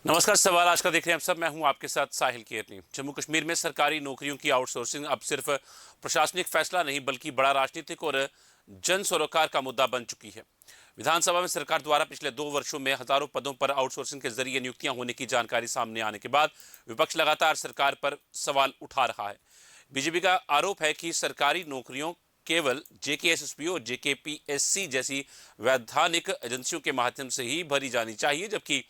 नमस्कार। सवाल आज का देख रहे हैं आप सब। मैं हूं आपके साथ साहिल केरनी। जम्मू कश्मीर में सरकारी नौकरियों की आउटसोर्सिंग अब सिर्फ प्रशासनिक फैसला नहीं बल्कि बड़ा राजनीतिक और जन सरोकार का मुद्दा बन चुकी है। विधानसभा में सरकार द्वारा पिछले 2 वर्षों में हजारों पदों पर आउटसोर्सिंग के जरिए नियुक्तियां होने की जानकारी सामने आने के बाद विपक्ष लगातार सरकार पर सवाल उठा रहा है। बीजेपी का आरोप है कि सरकारी नौकरियों केवल जेकेएसएसपी और जेकेपीएससी जैसी वैधानिक एजेंसियों के माध्यम से ही भरी जानी चाहिए, जबकि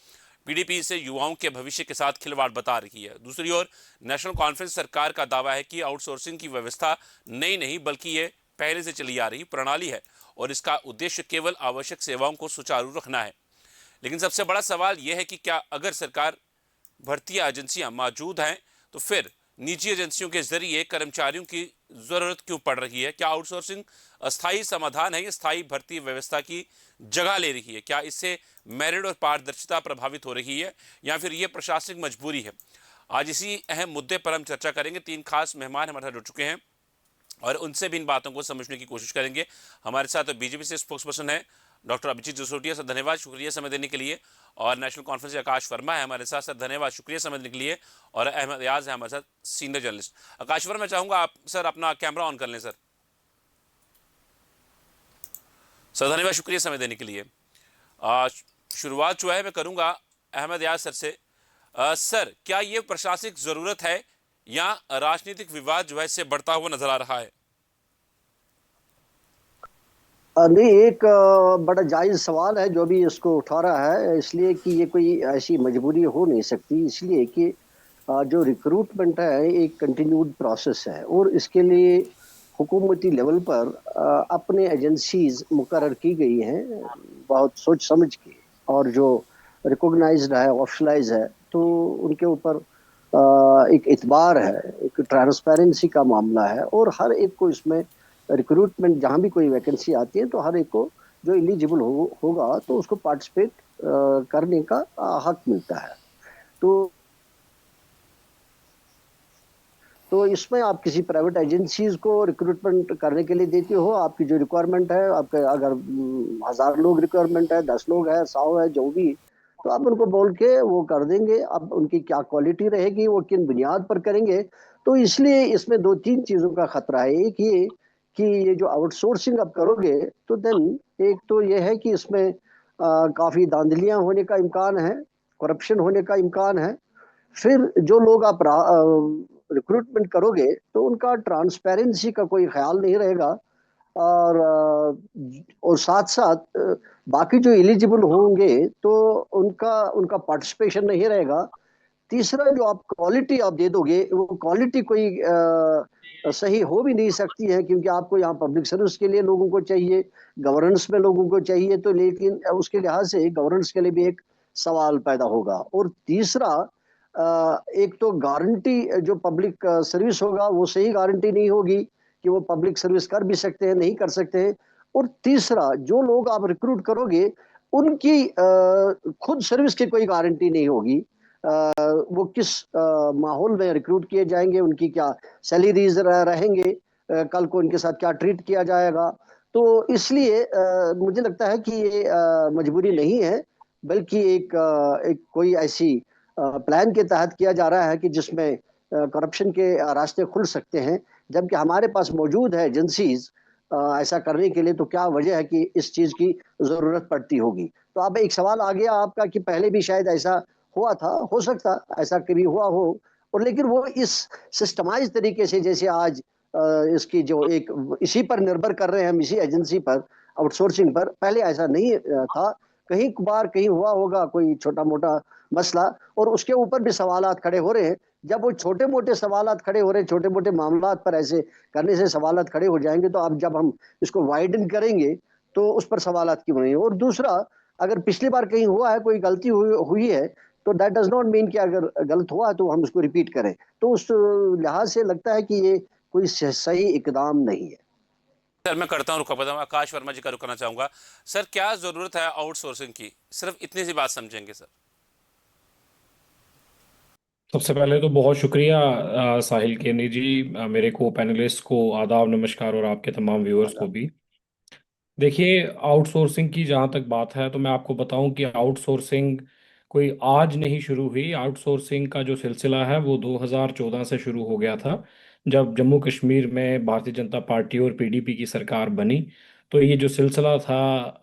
पीडीपी इसे युवाओं के भविष्य के साथ खिलवाड़ बता रही है। दूसरी ओर नेशनल कॉन्फ्रेंस सरकार का दावा है कि आउटसोर्सिंग की व्यवस्था नई नहीं बल्कि ये पहले से चली आ रही प्रणाली है और इसका उद्देश्य केवल आवश्यक सेवाओं को सुचारू रखना है। लेकिन सबसे बड़ा सवाल यह है कि क्या अगर सरकार भर्ती एजेंसियां मौजूद हैं तो फिर निजी एजेंसियों के जरिए कर्मचारियों की जरूरत क्यों पड़ रही है? क्या आउटसोर्सिंग अस्थायी समाधान है या स्थायी भर्ती व्यवस्था की जगह ले रही है? क्या इससे मेरिट और पारदर्शिता प्रभावित हो रही है या फिर यह प्रशासनिक मजबूरी है? आज इसी अहम मुद्दे पर हम चर्चा करेंगे। 3 खास मेहमान हमारे साथ जुड़ चुके हैं और उनसे भी इन बातों को समझने की कोशिश करेंगे। हमारे साथ बीजेपी से स्पोक्स पर्सन है डॉक्टर अभिजीत जसोटिया सर, धन्यवाद, शुक्रिया समय देने के लिए। और नेशनल कॉन्फ्रेंस से आकाश वर्मा है हमारे साथ। सर धन्यवाद, शुक्रिया समय देने के लिए। और अहमद याज है हमारे साथ, सीनियर जर्नलिस्ट। आकाश वर्मा, मैं चाहूंगा आप सर अपना कैमरा ऑन कर लें। सर सर धन्यवाद, शुक्रिया समय देने के लिए। शुरुआत जो है मैं करूंगा अहमद याज सर से। सर, क्या ये प्रशासनिक जरूरत है या राजनीतिक विवाद जो है इससे बढ़ता हुआ नजर आ रहा है? नहीं, एक बड़ा जायज सवाल है जो भी इसको उठा रहा है, इसलिए कि ये कोई ऐसी मजबूरी हो नहीं सकती। इसलिए कि जो रिक्रूटमेंट है एक कंटिन्यूड प्रोसेस है और इसके लिए हुकूमती लेवल पर अपने एजेंसीज मुकर्रर की गई हैं बहुत सोच समझ के, और जो रिकॉग्नाइज्ड है, ऑफिशलाइज है, तो उनके ऊपर एक इतबार है, एक ट्रांसपेरेंसी का मामला है और हर एक को इसमें रिक्रूटमेंट जहां भी कोई वैकेंसी आती है तो हर एक को जो एलिजिबल होगा तो उसको पार्टिसिपेट करने का हक मिलता है। तो इसमें आप किसी प्राइवेट एजेंसीज को रिक्रूटमेंट करने के लिए देते हो, आपकी जो रिक्वायरमेंट है, आपके अगर 1000 लोग रिक्वायरमेंट है, 10 लोग है, 100 है, जो भी, तो आप उनको बोल के वो कर देंगे। अब उनकी क्या क्वालिटी रहेगी, वो किन बुनियाद पर करेंगे, तो इसलिए इसमें 2-3 चीजों का खतरा है। एक ये कि ये जो आउटसोर्सिंग आप करोगे तो देन एक तो ये है कि इसमें काफी धांधलियां होने का इम्कान है, करप्शन होने का इम्कान है। फिर जो लोग आप रिक्रूटमेंट करोगे तो उनका ट्रांसपेरेंसी का कोई ख्याल नहीं रहेगा, और साथ साथ बाकी जो एलिजिबल होंगे तो उनका उनका पार्टिसिपेशन नहीं रहेगा। तीसरा, जो आप क्वालिटी आप दे दोगे वो क्वालिटी कोई सही हो भी नहीं सकती है, क्योंकि आपको यहाँ पब्लिक सर्विस के लिए लोगों को चाहिए, गवर्नेंस में लोगों को चाहिए, तो लेकिन उसके लिहाज से गवर्नेंस के लिए भी एक सवाल पैदा होगा। और तीसरा, एक तो गारंटी जो पब्लिक सर्विस होगा वो सही गारंटी नहीं होगी कि वो पब्लिक सर्विस कर भी सकते हैं, नहीं कर सकते हैं। और तीसरा, जो लोग आप रिक्रूट करोगे उनकी खुद सर्विस की कोई गारंटी नहीं होगी। वो किस माहौल में रिक्रूट किए जाएंगे, उनकी क्या सैलरीज रहेंगे, कल को इनके साथ क्या ट्रीट किया जाएगा। तो इसलिए मुझे लगता है कि ये मजबूरी नहीं है, बल्कि एक कोई ऐसी प्लान के तहत किया जा रहा है कि जिसमें करप्शन के रास्ते खुल सकते हैं, जबकि हमारे पास मौजूद है एजेंसीज ऐसा करने के लिए। तो क्या वजह है कि इस चीज की जरूरत पड़ती होगी? तो अब एक सवाल आ गया आपका कि पहले भी शायद ऐसा हुआ था, हो सकता ऐसा कभी हुआ हो, और लेकिन वो इस सिस्टमाइज तरीके से, जैसे आज इसकी जो एक इसी पर निर्भर कर रहे हैं हम, इसी एजेंसी पर, आउटसोर्सिंग पर, पहले ऐसा नहीं था। कहीं बार कहीं हुआ होगा कोई छोटा मोटा मसला, और उसके ऊपर भी सवालात खड़े हो रहे हैं। जब वो छोटे मोटे सवालात खड़े हो रहे हैं, छोटे मोटे मामलात पर ऐसे करने से सवालात खड़े हो जाएंगे, तो अब जब हम इसको वाइडन करेंगे तो उस पर सवालात क्यों नहीं? और दूसरा, अगर पिछली बार कहीं हुआ है, कोई गलती हुई है, तो दैट डज नॉट मीन कि अगर गलत हुआ तो हम उसको रिपीट करें। तो उस लिहाज से लगता है कि ये कोई सही इकदाम नहीं है। सर मैं करता हूँ, रुका पता हूँ, आकाश वर्मा जी का रुकना चाहूंगा। सर, क्या जरूरत है आउटसोर्सिंग की? सिर्फ इतनी सी बात समझेंगे सर। सबसे पहले तो बहुत शुक्रिया साहिल केनी जी, मेरे को पैनलिस्ट को आदाब, नमस्कार, और आपके तमाम व्यूअर्स को भी। देखिए, आउटसोर्सिंग की जहाँ तक बात है तो मैं आपको बताऊं कि आउटसोर्सिंग कोई आज नहीं शुरू हुई। आउटसोर्सिंग का जो सिलसिला है वो 2014 से शुरू हो गया था, जब जम्मू कश्मीर में भारतीय जनता पार्टी और पीडीपी की सरकार बनी। तो ये जो सिलसिला था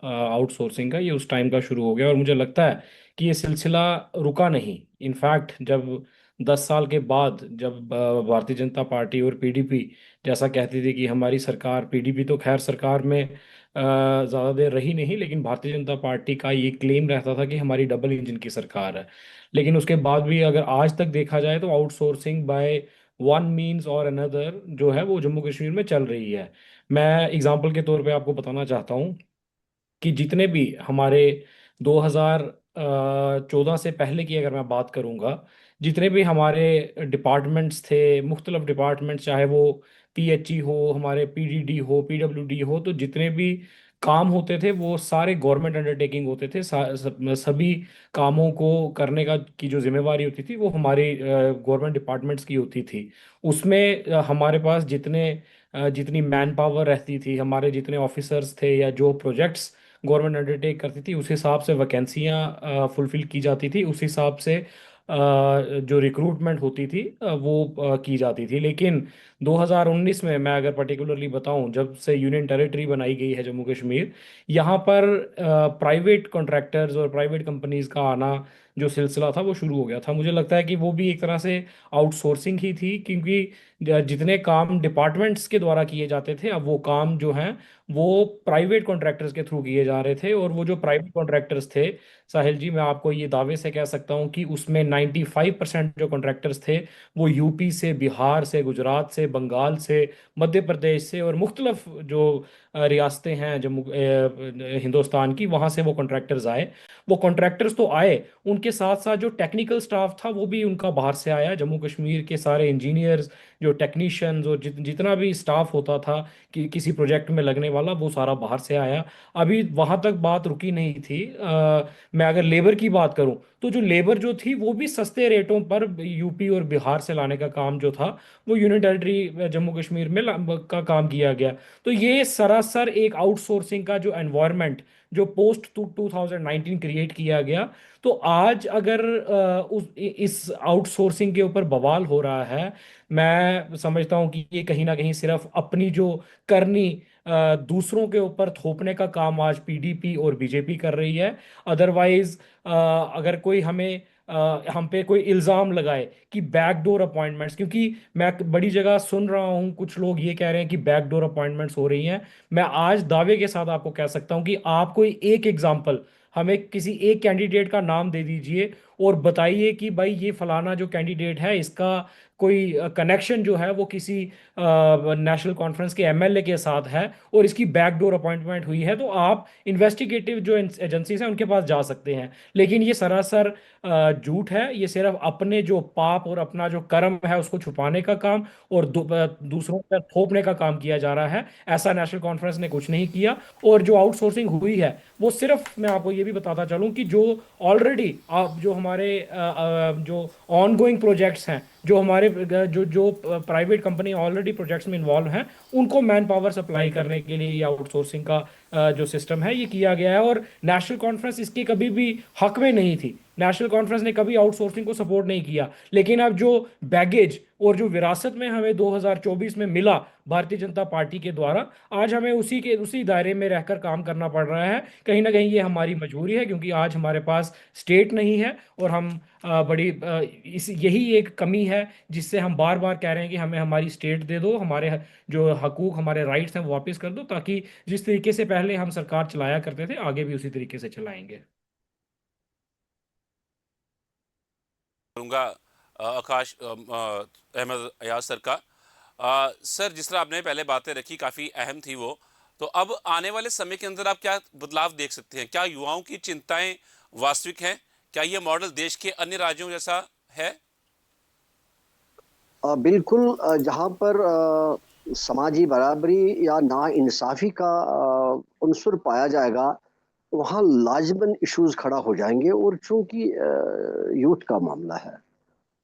आउटसोर्सिंग का, ये उस टाइम का शुरू हो गया, और मुझे लगता है कि ये सिलसिला रुका नहीं। इनफैक्ट जब 10 साल के बाद, जब भारतीय जनता पार्टी और पीडीपी जैसा कहती थी कि हमारी सरकार, पीडीपी तो खैर सरकार में ज़्यादा देर रही नहीं, लेकिन भारतीय जनता पार्टी का ये क्लेम रहता था कि हमारी डबल इंजन की सरकार है। लेकिन उसके बाद भी अगर आज तक देखा जाए तो आउटसोर्सिंग बाय वन मीन्स और अनदर जो है वो जम्मू कश्मीर में चल रही है। मैं एग्जांपल के तौर पे आपको बताना चाहता हूँ कि जितने भी हमारे 2014 से पहले की अगर मैं बात करूंगा, जितने भी हमारे डिपार्टमेंट्स थे, मुख्तलिफ डिपार्टमेंट्स, चाहे वो पीएचई हो, हमारे पीडीडी हो, पीडब्ल्यूडी हो, तो जितने भी काम होते थे वो सारे गवर्नमेंट अंडरटेकिंग होते थे। सभी कामों को करने का की जो जिम्मेवारी होती थी वो हमारे गवर्नमेंट डिपार्टमेंट्स की होती थी। उसमें हमारे पास जितनी मैन पावर रहती थी, हमारे जितने ऑफिसर्स थे, या जो प्रोजेक्ट्स गवर्नमेंट अंडरटेक करती थी, उस हिसाब से वैकेंसियां फुलफिल की जाती थी, उस हिसाब से जो रिक्रूटमेंट होती थी वो की जाती थी। लेकिन 2019 में मैं अगर पर्टिकुलरली बताऊं, जब से यूनियन टेरिटरी बनाई गई है जम्मू कश्मीर, यहाँ पर प्राइवेट कॉन्ट्रैक्टर्स और प्राइवेट कंपनीज का आना जो सिलसिला था वो शुरू हो गया था। मुझे लगता है कि वो भी एक तरह से आउटसोर्सिंग ही थी, क्योंकि जितने काम डिपार्टमेंट्स के द्वारा किए जाते थे, अब वो काम जो हैं वो प्राइवेट कॉन्ट्रैक्टर्स के थ्रू किए जा रहे थे। और वो जो प्राइवेट कॉन्ट्रैक्टर्स थे, साहिल जी, मैं आपको ये दावे से कह सकता हूँ कि उसमें 95% जो कॉन्ट्रैक्टर्स थे वो यूपी से, बिहार से, गुजरात से, बंगाल से, मध्य प्रदेश से, और मुख्तलफ जो रियासतें हैं जम्मू हिंदुस्तान की, वहाँ से वो कॉन्ट्रैक्टर्स आए। वो कॉन्ट्रैक्टर्स तो आए, उनके साथ साथ जो टेक्निकल स्टाफ था वो भी उनका बाहर से आया। जम्मू कश्मीर के सारे इंजीनियर्स, जो टेक्नीशियंस और जितना भी स्टाफ होता था कि किसी प्रोजेक्ट में लगने वाला, वो सारा बाहर से आया। अभी वहां तक बात रुकी नहीं थी। मैं अगर लेबर की बात करूं, तो जो लेबर जो थी वो भी सस्ते रेटों पर यूपी और बिहार से लाने का काम जो था वो यूनियन टेरिटरी जम्मू कश्मीर में का काम किया गया। तो ये सरासर एक आउटसोर्सिंग का जो एनवायरनमेंट जो पोस्ट 2019 क्रिएट किया गया। तो आज अगर इस आउटसोर्सिंग के ऊपर बवाल हो रहा है, मैं समझता हूं कि ये कहीं ना कहीं सिर्फ अपनी जो करनी दूसरों के ऊपर थोपने का काम आज पीडीपी और बीजेपी कर रही है। अदरवाइज अगर कोई हम पे कोई इल्ज़ाम लगाए कि बैकडोर अपॉइंटमेंट्स, क्योंकि मैं बड़ी जगह सुन रहा हूं कुछ लोग ये कह रहे हैं कि बैकडोर अपॉइंटमेंट्स हो रही हैं। मैं आज दावे के साथ आपको कह सकता हूं कि आप कोई एक एग्जांपल हमें किसी एक कैंडिडेट का नाम दे दीजिए और बताइए कि भाई ये फलाना जो कैंडिडेट है इसका कोई कनेक्शन जो है वो किसी नेशनल कॉन्फ्रेंस के एमएलए के साथ है और इसकी बैकडोर अपॉइंटमेंट हुई है, तो आप इन्वेस्टिगेटिव जो एजेंसीज हैं उनके पास जा सकते हैं। लेकिन ये सरासर झूठ है। ये सिर्फ अपने जो पाप और अपना जो कर्म है उसको छुपाने का काम और दूसरों पर थोपने का काम किया जा रहा है। ऐसा नेशनल कॉन्फ्रेंस ने कुछ नहीं किया। और जो आउटसोर्सिंग हुई है वो सिर्फ, मैं आपको ये भी बताता चलूं कि जो ऑलरेडी जो हमारे जो ऑनगोइंग प्रोजेक्ट्स हैं, जो हमारे जो जो प्राइवेट कंपनी ऑलरेडी प्रोजेक्ट्स में इन्वॉल्व हैं, उनको मैन पावर सप्लाई करने के लिए ये आउटसोर्सिंग का जो सिस्टम है ये किया गया है। और नेशनल कॉन्फ्रेंस इसके कभी भी हक में नहीं थी। नेशनल कॉन्फ्रेंस ने कभी आउटसोर्सिंग को सपोर्ट नहीं किया। लेकिन अब जो बैगेज और जो विरासत में हमें 2024 में मिला भारतीय जनता पार्टी के द्वारा, आज हमें उसी दायरे में रहकर काम करना पड़ रहा है। कहीं ना कहीं ये हमारी मजबूरी है, क्योंकि आज हमारे पास स्टेट नहीं है। और हम इस यही एक कमी है जिससे हम बार बार कह रहे हैं कि हमें हमारी स्टेट दे दो, हमारे जो हकूक, हमारे राइट्स हैं वो वापस कर दो, ताकि जिस तरीके से पहले हम सरकार चलाया करते थे आगे भी उसी तरीके से चलाएंगे। करूंगा आकाश अहमद अयाज सर का। सर, जिस तरह आपने पहले बातें रखी काफ़ी अहम थी वो, तो अब आने वाले समय के अंदर आप क्या बदलाव देख सकते हैं? क्या युवाओं की चिंताएं वास्तविक हैं? क्या ये मॉडल देश के अन्य राज्यों जैसा है? बिल्कुल। जहाँ पर समाजी बराबरी या ना इंसाफी का उनसुर पाया जाएगा, वहाँ लाजमन इश्यूज खड़ा हो जाएंगे। और चूंकि यूथ का मामला है,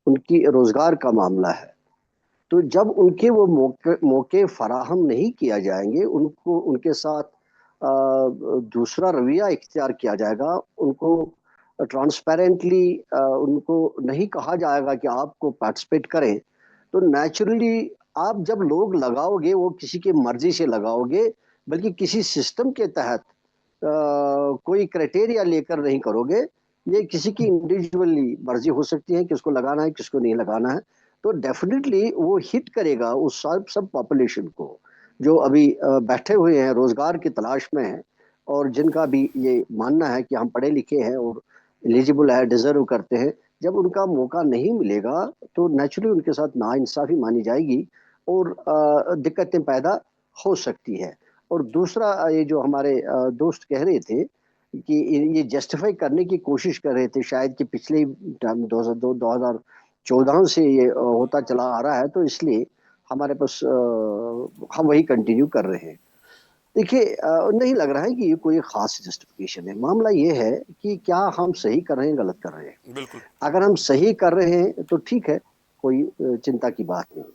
उनकी रोजगार का मामला है, तो जब उनके वो मौके मौके फराहम नहीं किया जाएंगे, उनको उनके साथ दूसरा रवैया इख्तियार किया जाएगा, उनको ट्रांसपेरेंटली उनको नहीं कहा जाएगा कि आपको पार्टिसिपेट करें, तो नेचुरली आप जब लोग लगाओगे वो किसी की मर्जी से लगाओगे, बल्कि किसी सिस्टम के तहत कोई क्राइटेरिया लेकर नहीं करोगे। ये किसी की इंडिविजुअली मर्जी हो सकती है किसको लगाना है किसको नहीं लगाना है। तो डेफिनेटली वो हिट करेगा उस सब सब पॉपुलेशन को जो अभी बैठे हुए हैं रोजगार की तलाश में है, और जिनका भी ये मानना है कि हम पढ़े लिखे हैं और एलिजिबल है, डिजर्व करते हैं। जब उनका मौका नहीं मिलेगा तो नेचुरली उनके साथ नाइंसाफी मानी जाएगी और दिक्कतें पैदा हो सकती है। और दूसरा ये जो हमारे दोस्त कह रहे थे कि ये जस्टिफाई करने की कोशिश कर रहे थे शायद कि पिछले 2014 से ये होता चला आ रहा है, तो इसलिए हमारे पास हम वही कंटिन्यू कर रहे हैं। देखिए नहीं लग रहा है कि ये कोई खास जस्टिफिकेशन है। मामला ये है कि क्या हम सही कर रहे हैं गलत कर रहे हैं। बिल्कुल। अगर हम सही कर रहे हैं तो ठीक है, कोई चिंता की बात नहीं।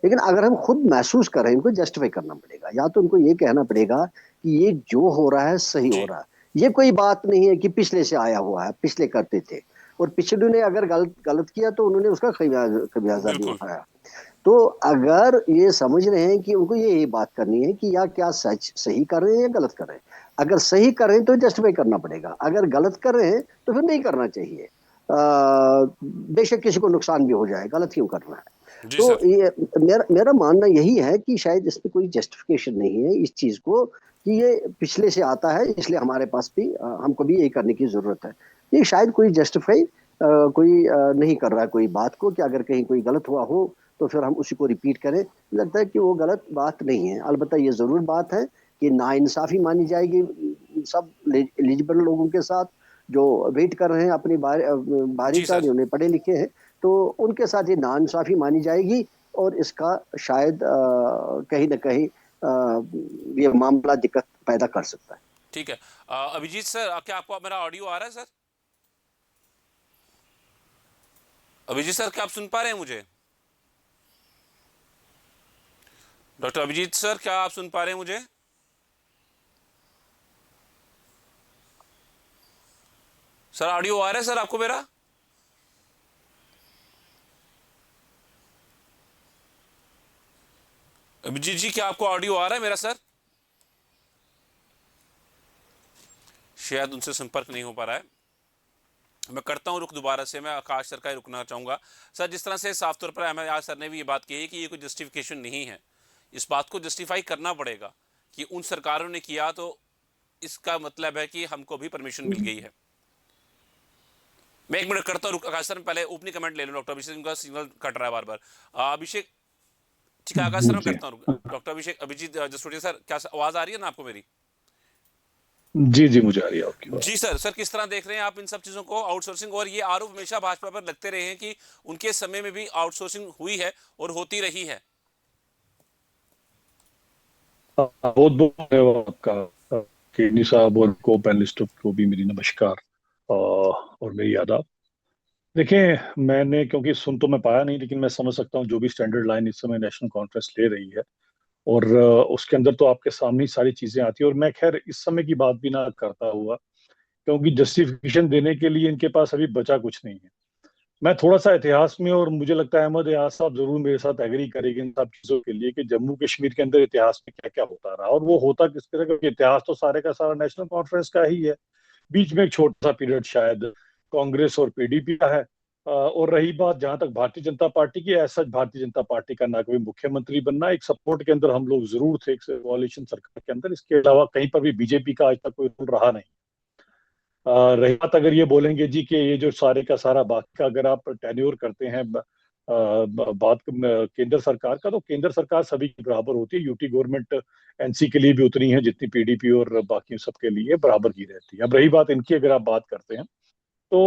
लेकिन अगर हम खुद महसूस कर रहे हैं, इनको जस्टिफाई करना पड़ेगा। या तो उनको ये कहना पड़ेगा कि ये जो हो रहा है सही हो जी। रहा है, ये कोई बात नहीं है कि पिछले से आया हुआ है, पिछले करते थे और पिछले ने अगर गलत गलत किया तो उन्होंने उसका खमियाजा भी बिल्कुल। उठाया। तो अगर ये समझ रहे हैं कि उनको ये बात करनी है कि या क्या सच सही कर रहे हैं या गलत कर रहे हैं। अगर सही कर रहे हैं तो जस्टिफाई करना पड़ेगा, अगर गलत कर रहे हैं तो फिर नहीं करना चाहिए। बेशक किसी को नुकसान भी हो जाए, गलत क्यों करना है। जी तो सर। ये मेरा मानना यही है कि शायद इसमें कोई जस्टिफिकेशन नहीं है इस चीज को कि ये पिछले से आता है इसलिए हमारे पास भी हमको भी यही करने की जरूरत है। ये शायद कोई जस्टिफाई कोई नहीं कर रहा है कोई बात को कि अगर कहीं कोई गलत हुआ हो तो फिर हम उसी को रिपीट करें। लगता है कि वो गलत बात नहीं है। अलबत्ता ये जरूर बात है कि नाइंसाफी मानी जाएगी सब एलिजिबल लोगों के साथ जो वेट कर रहे हैं अपनी बारी जी का, सर। जो उन्हें पढ़े लिखे हैं, तो उनके साथ ये नाइंसाफी मानी जाएगी और इसका शायद कहीं ना कहीं ये मामला दिक्कत पैदा कर सकता है। ठीक है। अभिजीत सर, क्या आपको मेरा ऑडियो आ रहा है सर? अभिजीत सर, क्या आप सुन पा रहे हैं मुझे? डॉक्टर अभिजीत सर, क्या आप सुन पा रहे हैं मुझे? सर ऑडियो आ रहा है सर आपको मेरा? अभिजीत जी, क्या आपको ऑडियो आ रहा है मेरा सर? शायद उनसे संपर्क नहीं हो पा रहा है। मैं करता हूं रुक दोबारा से। मैं आकाश सर का ही रुकना चाहूंगा। सर, जिस तरह से साफ तौर पर अहमद यार सर ने भी ये बात कही है कि ये कोई जस्टिफिकेशन नहीं है, इस बात को जस्टिफाई करना पड़ेगा कि उन सरकारों ने किया तो इसका मतलब है कि हमको भी परमिशन मिल गई है। मैं 1 मिनट करता हूँ आकाश सर, पहले ओपनिंग कमेंट ले लूँ। डॉक्टर अभिषेक, उनका सिग्नल कट रहा है बार बार। अभिषेक, ठीक है आकाश जी सर, मैं जी। करता हूँ। डॉक्टर अभिषेक, अभिजीत जसरोटिया सर, क्या आवाज आ रही है ना आपको मेरी? जी जी, मुझे आ रही है आपकी बात। जी सर। सर, किस तरह देख रहे हैं आप इन सब चीजों को, आउटसोर्सिंग? और ये आरोप हमेशा भाजपा पर लगते रहे हैं कि उनके समय में भी आउटसोर्सिंग हुई है और होती रही है। बहुत बहुत धन्यवाद आपका केनी साहब, और को पैनलिस्टों को भी मेरी नमस्कार और मेरी आदाब। देखें, मैंने क्योंकि सुन तो मैं पाया नहीं, लेकिन मैं समझ सकता हूँ जो भी स्टैंडर्ड लाइन इस समय नेशनल कॉन्फ्रेंस ले रही है, और उसके अंदर तो आपके सामने ही सारी चीजें आती है। और मैं खैर इस समय की बात भी ना करता हुआ, क्योंकि जस्टिफिकेशन देने के लिए इनके पास अभी बचा कुछ नहीं है। मैं थोड़ा सा इतिहास में, और मुझे लगता है अहमद यार साहब जरूर मेरे साथ एग्री करेंगे इन सब चीजों के लिए, कि जम्मू कश्मीर के अंदर इतिहास में क्या क्या होता रहा और वो होता किस तरह, क्योंकि इतिहास तो सारे का सारा नेशनल कॉन्फ्रेंस का ही है। बीच में एक छोटा सा पीरियड शायद कांग्रेस और पीडीपी का है। और रही बात जहां तक भारतीय जनता पार्टी की, ऐसा भारतीय जनता पार्टी का ना कोई मुख्यमंत्री बनना, एक सपोर्ट के अंदर हम लोग जरूर थे एक कोalition सरकार के अंदर। इसके अलावा कहीं पर भी बीजेपी का आज तक कोई रोल रहा नहीं। रही बात, अगर ये बोलेंगे जी कि ये जो सारे का सारा बाकी का अगर आप टेन्योर करते हैं बात केंद्र सरकार का, तो केंद्र सरकार सभी की बराबर होती है। यूटी गवर्नमेंट एनसी के लिए भी उतनी है जितनी पीडीपी और बाकी सबके लिए बराबर की रहती है। अब रही बात इनकी, अगर आप बात करते हैं तो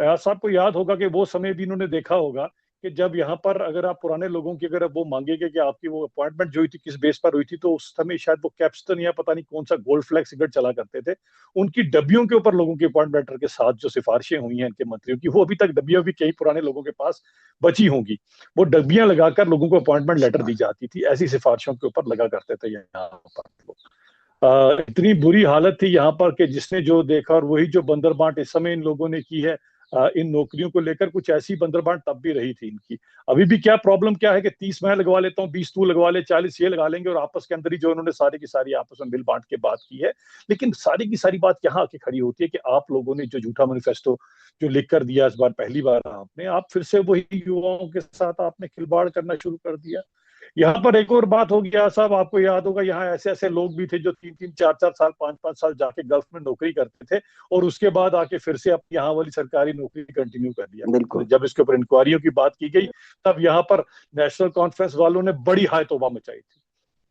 यार साहब को याद होगा कि वो समय भी इन्होंने देखा होगा कि जब यहाँ पर अगर आप पुराने लोगों की अगर वो मांगेंगे कि आपकी वो अपॉइंटमेंट जो हुई थी किस बेस पर हुई थी, तो उस समय शायद वो कैप्स्टन या पता नहीं कौन सा गोल्ड फ्लैग सिगरेट चला करते थे। उनकी डब्बियों के ऊपर लोगों के अपॉइंटमेंट लेटर के साथ जो सिफारिशें हुई हैं इनके मंत्रियों की, वो अभी तक डब्बियां भी कई पुराने लोगों के पास बची होंगी। वो डब्बियां लगाकर लोगों को अपॉइंटमेंट लेटर दी जाती थी, ऐसी सिफारिशों के ऊपर लगा करते थे यहाँ पर लोग। इतनी बुरी हालत थी यहाँ पर कि जिसने जो देखा, और वही जो बंदरबांट इस समय इन लोगों ने की है इन नौकरियों को लेकर, कुछ ऐसी बंदरबांट तब भी रही थी इनकी। अभी भी क्या प्रॉब्लम क्या है कि 30 मैं लगवा लेता हूँ, 20 तू लगवा ले, 40 ये लगा लेंगे, और आपस के अंदर ही जो उन्होंने सारी की सारी आपस में मिल बांट के बात की है। लेकिन सारी की सारी बात यहाँ आके खड़ी होती है कि आप लोगों ने जो झूठा मैनिफेस्टो जो लिख कर दिया इस बार, पहली बार आपने, आप फिर से वही युवाओं के साथ आपने खिलवाड़ करना शुरू कर दिया। यहाँ पर एक और बात हो गया साहब, आपको याद होगा, यहाँ ऐसे ऐसे लोग भी थे जो 3 3 4 4 साल 5 5 साल जाके गल्फ में नौकरी करते थे, और उसके बाद आके फिर से अपनी यहाँ वाली सरकारी नौकरी कंटिन्यू कर लिया करते थे। बिल्कुल। जब इसके ऊपर इंक्वायरियों की बात की गई, तब यहाँ पर नेशनल कॉन्फ्रेंस वालों ने बड़ी हाय तौबा मचाई थी।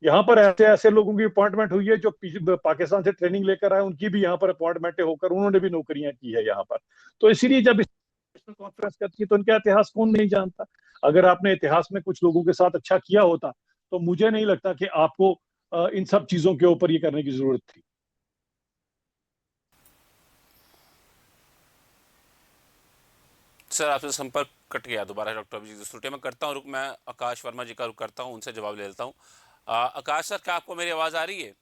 यहाँ पर ऐसे ऐसे लोगों की अपॉइंटमेंट हुई है जो पाकिस्तान से ट्रेनिंग लेकर आए, उनकी भी यहाँ पर अपॉइंटमेंटें होकर उन्होंने भी नौकरियां की है यहाँ पर। तो इसीलिए जब नेशनल कॉन्फ्रेंस करती है तो उनका इतिहास कौन नहीं जानता। अगर आपने इतिहास में कुछ लोगों के साथ अच्छा किया होता तो मुझे नहीं लगता कि आपको इन सब चीजों के ऊपर ये करने की जरूरत थी। सर आपसे संपर्क कट गया दोबारा डॉक्टर अभिजीत जसरोटिया। मैं करता हूँ रुक, मैं आकाश वर्मा जी का रुक करता हूँ, उनसे जवाब ले लेता हूँ। आकाश सर, क्या आपको मेरी आवाज़ आ रही है?